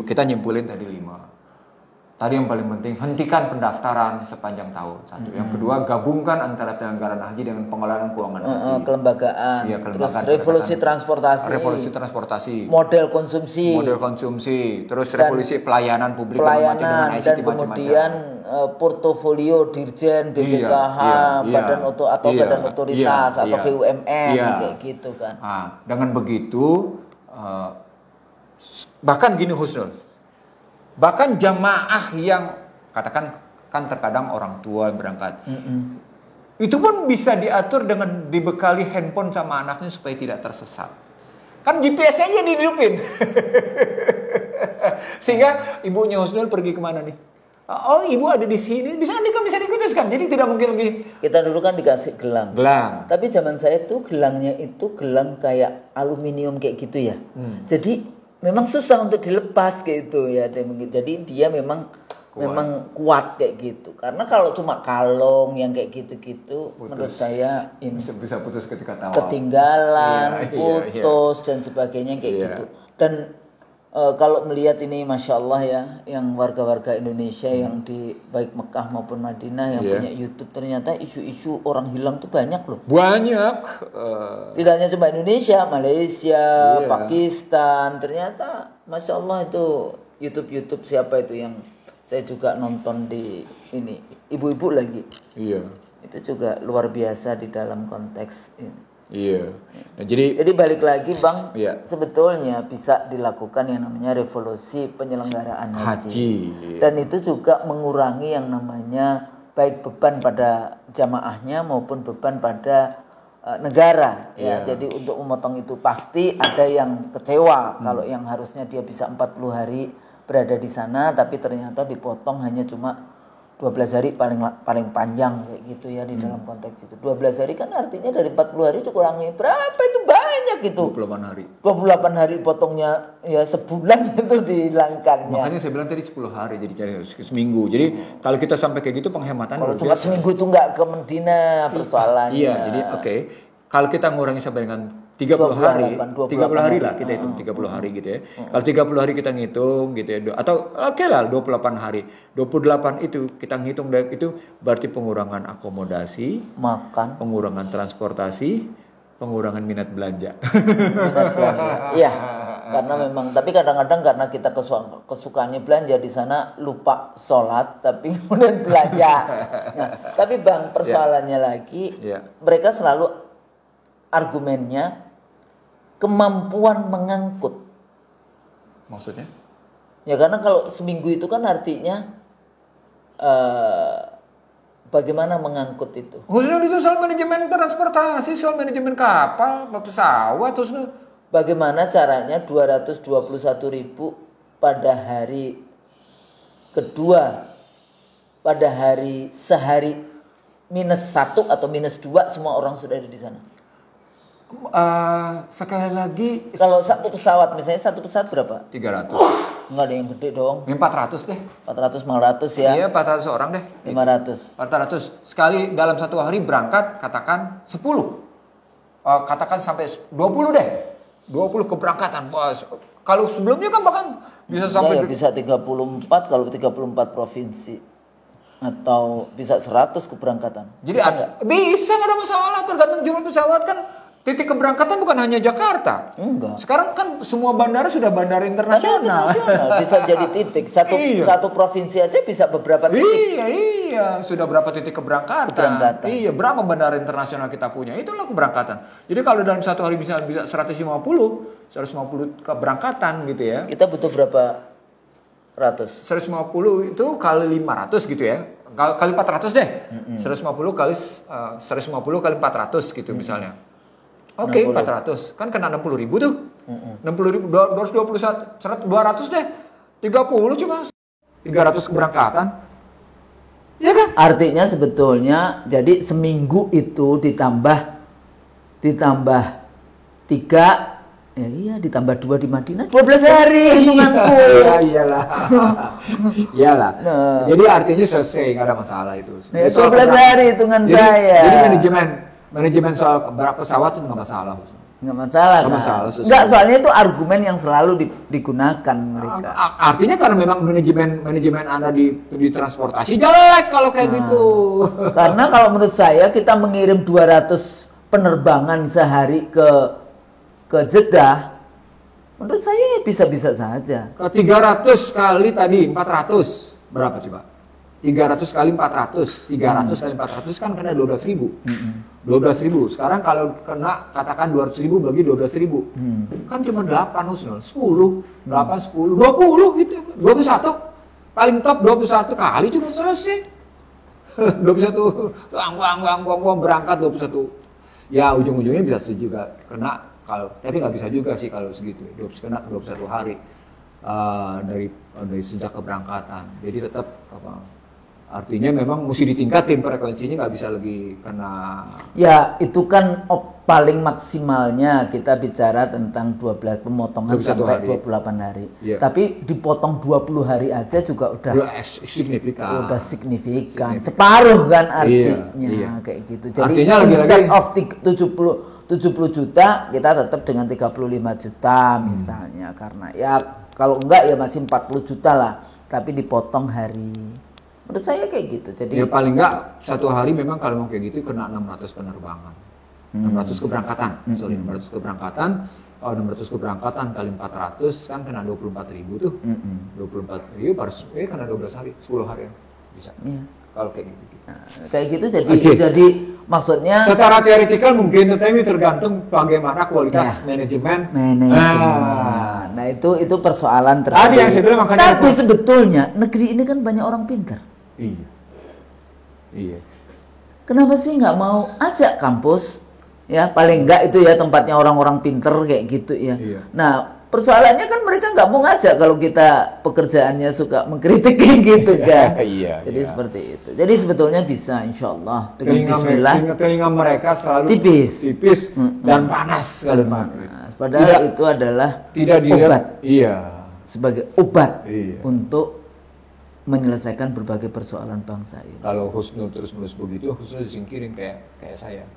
A: kita nyimpulin tadi 5. Tadi yang paling penting, hentikan pendaftaran sepanjang tahun. 1. Yang kedua, gabungkan antara penyelenggaraan haji dengan pengelolaan keuangan haji.
B: Kelembagaan.
A: Iya,
B: Terus revolusi transportasi.
A: Revolusi transportasi.
B: Model konsumsi.
A: Terus revolusi pelayanan publik
B: dan kemudian portofolio Dirjen BPKH, badan otoritas atau BUMN kayak gitu kan.
A: Nah, dengan begitu bahkan gini Husnul. Bahkan jamaah yang katakan kan terkadang orang tua yang berangkat. Itu pun bisa diatur dengan dibekali handphone sama anaknya supaya tidak tersesat. Kan GPS-nya dihidupin. Sehingga ibunya Husnul pergi kemana nih? Oh, ibu ada di sini, bisa dikutuskan. Jadi tidak mungkin lagi.
B: Kita dulu kan dikasih gelang. Tapi zaman saya tuh gelangnya itu gelang kayak aluminium kayak gitu ya. Jadi memang susah untuk dilepas kayak itu ya. Jadi dia memang kuat kayak gitu. Karena kalau cuma kalung yang kayak gitu-gitu, menurut saya ini
A: bisa putus ketika tawaf.
B: Ketinggalan, putus dan sebagainya kayak gitu. Dan kalau melihat ini, masya Allah ya, yang warga-warga Indonesia yang di baik Mekah maupun Madinah yang punya YouTube, ternyata isu-isu orang hilang tuh banyak loh.
A: Banyak.
B: Tidak hanya cuma Indonesia, Malaysia, Pakistan, ternyata masya Allah itu YouTube siapa itu yang saya juga nonton di ini, ibu-ibu lagi.
A: Iya.
B: Itu juga luar biasa di dalam konteks ini.
A: Iya. Nah, jadi
B: balik lagi Bang, sebetulnya bisa dilakukan yang namanya revolusi penyelenggaraan haji. Dan itu juga mengurangi yang namanya baik beban pada jamaahnya maupun beban pada negara. Ya. Jadi untuk memotong itu pasti ada yang kecewa kalau yang harusnya dia bisa 40 hari berada di sana, tapi ternyata dipotong hanya cuma 12 hari paling panjang kayak gitu ya di dalam konteks itu. 12 hari kan artinya dari 40 hari dikurangi berapa, itu banyak gitu.
A: 28 hari.
B: 28 hari potongnya ya sebulan itu dihilangkannya.
A: Makanya saya bilang tadi 10 hari jadi seminggu. Jadi kalau kita sampai kayak gitu penghematan.
B: Kalau cuma seminggu itu nggak ke Medina persoalannya.
A: Iya, jadi oke. Kalau kita ngurangi sampai dengan 30 hari, 30 hari lah kita hitung 30 hari gitu ya. Kalau 30 hari kita ngitung gitu ya, atau oke lah 28 hari. 28 itu kita ngitung dari itu berarti pengurangan akomodasi,
B: makan,
A: pengurangan transportasi, pengurangan minat belanja.
B: Iya. Karena memang, tapi kadang-kadang karena kita kesukaannya belanja di sana lupa sholat, tapi kemudian belanja. Nah, tapi Bang, persoalannya lagi, mereka selalu argumennya kemampuan mengangkut.
A: Maksudnya?
B: Ya karena kalau seminggu itu kan artinya bagaimana mengangkut itu.
A: Khususnya itu soal manajemen transportasi, soal manajemen kapal, pesawat, terus
B: bagaimana caranya 221.000 pada hari kedua, pada hari sehari -1 atau -2 semua orang sudah ada di sana.
A: Sekali lagi,
B: kalau satu pesawat misalnya, satu pesawat berapa?
A: 300.
B: Enggak ada yang gede dong.
A: 400 deh.
B: 400, 500 ya.
A: Iya, 400 orang deh.
B: 500.
A: 400 sekali dalam satu hari berangkat, katakan 10. Katakan sampai 20 deh. 20 keberangkatan. Bos. Kalau sebelumnya kan bahkan bisa sampai
B: bisa 34 kalau 34 provinsi. Atau bisa 100 keberangkatan.
A: Jadi bisa nggak ada masalah, tergantung jumlah pesawat kan. Titik keberangkatan bukan hanya Jakarta.
B: Enggak.
A: Sekarang kan semua bandara sudah bandara internasional.
B: Bisa jadi titik. Satu provinsi aja bisa beberapa titik.
A: Iya. Sudah berapa titik keberangkatan. Iya, berapa bandara internasional kita punya. Itulah keberangkatan. Jadi kalau dalam satu hari bisa 150 keberangkatan gitu ya.
B: Kita butuh berapa ratus?
A: 150 itu kali 500 gitu ya. Kali 400 deh. 150 kali 400 gitu misalnya. Oke, 400. Kan kena 60.000 tuh. 60.000, 221, 200 deh. 30 cuma 300 keberangkatan. Ya kan?
B: Artinya sebetulnya jadi seminggu itu ditambah 3, ya iya ditambah 2 di Madinah 12 hari hitunganku.
A: Iyalah. Jadi artinya selesai, enggak ada masalah itu.
B: 12 hari hitungan saya.
A: Jadi manajemen soal pesawat itu nggak masalah.
B: Nggak masalah
A: Nggak
B: kan?
A: masalah,
B: Nggak, soalnya itu argumen yang selalu digunakan mereka.
A: Artinya karena memang manajemen Anda di transportasi jelek kalau kayak gitu.
B: Karena kalau menurut saya kita mengirim 200 penerbangan sehari ke Jeddah, menurut saya bisa-bisa saja.
A: Ke 300 kali tadi 400 berapa coba? 300 kali 400, 300 kali 400 kan kena 12.000. 12.000. Sekarang kalau kena katakan 200.000 bagi 12.000. Kan cuma 8 Husnul, 10, 8, 10, 20 itu 21. Paling top 21 kali cuma selesai. 21 buang berangkat 21. Ya ujung-ujungnya bisa juga kena kalau tapi nggak bisa juga sih kalau segitu. Kena 21 hari dari sejak keberangkatan. Jadi tetap artinya memang mesti ditingkatin frekuensinya, nggak bisa lagi kena. Ya
B: itu kan paling maksimalnya kita bicara tentang 12 pemotongan sampai hari. 28 hari. Yeah. Tapi dipotong 20 hari aja juga udah
A: signifikan.
B: Udah signifikan. Separuh kan artinya kayak gitu. Jadi
A: artinya
B: instead of 70 juta kita tetap dengan 35 juta misalnya, karena ya kalau enggak ya masih 40 juta lah, tapi dipotong hari. Menurut saya kayak gitu. Jadi
A: ya paling enggak satu hari memang kalau mau kayak gitu kena 600 penerbangan. 600 keberangkatan. 600 keberangkatan. Kalau 600 keberangkatan kali 400 kan kena 24.000 tuh. 24.000 harus kena 12 hari, 10 hari bisa. Yeah. Kalau kayak gitu.
B: Nah, kayak gitu jadi maksudnya
A: secara teoretikal mungkin, tetapi tergantung bagaimana kualitas manajemen.
B: Nah, itu persoalan terakhir.
A: Tadi yang saya bilang makanya.
B: Tapi sebetulnya negeri ini kan banyak orang pintar.
A: Iya.
B: Kenapa sih nggak mau ajak kampus? Ya paling enggak itu ya tempatnya orang-orang pinter kayak gitu ya. Iya. Nah persoalannya kan mereka nggak mau ngajak kalau kita pekerjaannya suka mengkritik gitu kan.
A: Iya.
B: Jadi seperti itu. Jadi sebetulnya bisa, insya Allah dengan Bismillah.
A: Telinga mereka selalu tipis dan panas sekali.
B: Padahal itu adalah obat.
A: Iya.
B: Sebagai obat untuk menyelesaikan berbagai persoalan bangsa ini.
A: Kalau Husnul terus-menerus begitu, Husnul disingkirin kayak saya.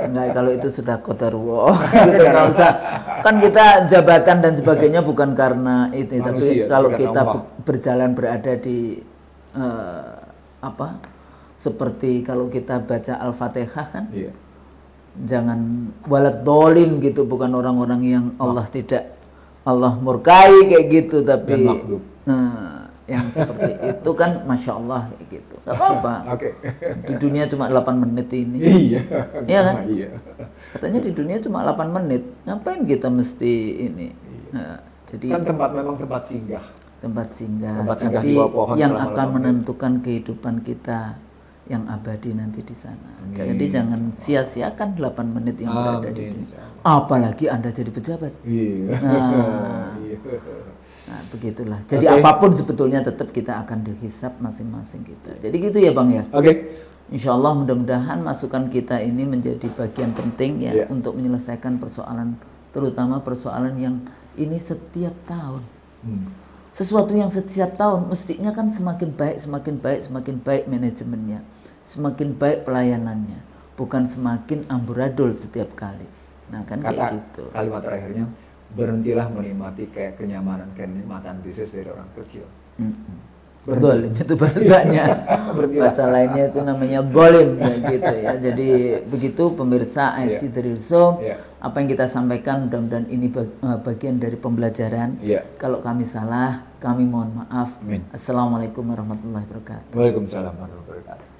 B: Enggak, kalau itu sudah qadarullah. Gitu, nggak usah. Kan kita jabatan dan sebagainya bukan karena itu, manusia, tapi kalau kita berjalan berada di seperti kalau kita baca Al-Fatihah kan, jangan walad dolin gitu, bukan orang-orang yang Allah murkai kayak gitu, tapi yang seperti itu kan Masya Allah kayak gitu. Gak apa-apa. Di dunia cuma 8 menit ini. Iya kan? Katanya di dunia cuma 8 menit. Ngapain kita mesti ini? Jadi
A: kan memang tempat singgah.
B: Tempat singgah
A: di bawah pohon
B: yang akan menentukan kehidupan kita yang abadi nanti di sana. Jadi jangan sia-siakan 8 menit yang berada di dunia. Apalagi Anda jadi pejabat. Nah, begitulah. Jadi apapun sebetulnya tetap kita akan dihisab masing-masing kita. Jadi gitu ya Bang ya. Insya Allah mudah-mudahan masukan kita ini menjadi bagian penting ya untuk menyelesaikan persoalan, terutama persoalan yang ini setiap tahun. Sesuatu yang setiap tahun mestinya kan semakin baik manajemennya, semakin baik pelayanannya, bukan semakin amburadul setiap kali. Nah kan kayak gitu.
A: Kalimat terakhirnya, berhentilah menikmati kenikmatan bisnis dari orang kecil.
B: Golim itu bahasanya. Bahasa lainnya itu namanya golim ya, gitu ya. Jadi begitu pemirsa IC dari Zoom, apa yang kita sampaikan mudah-mudahan ini bagian dari pembelajaran. Kalau kami salah, kami mohon maaf. Assalamualaikum warahmatullahi wabarakatuh.
A: Waalaikumsalam warahmatullahi wabarakatuh.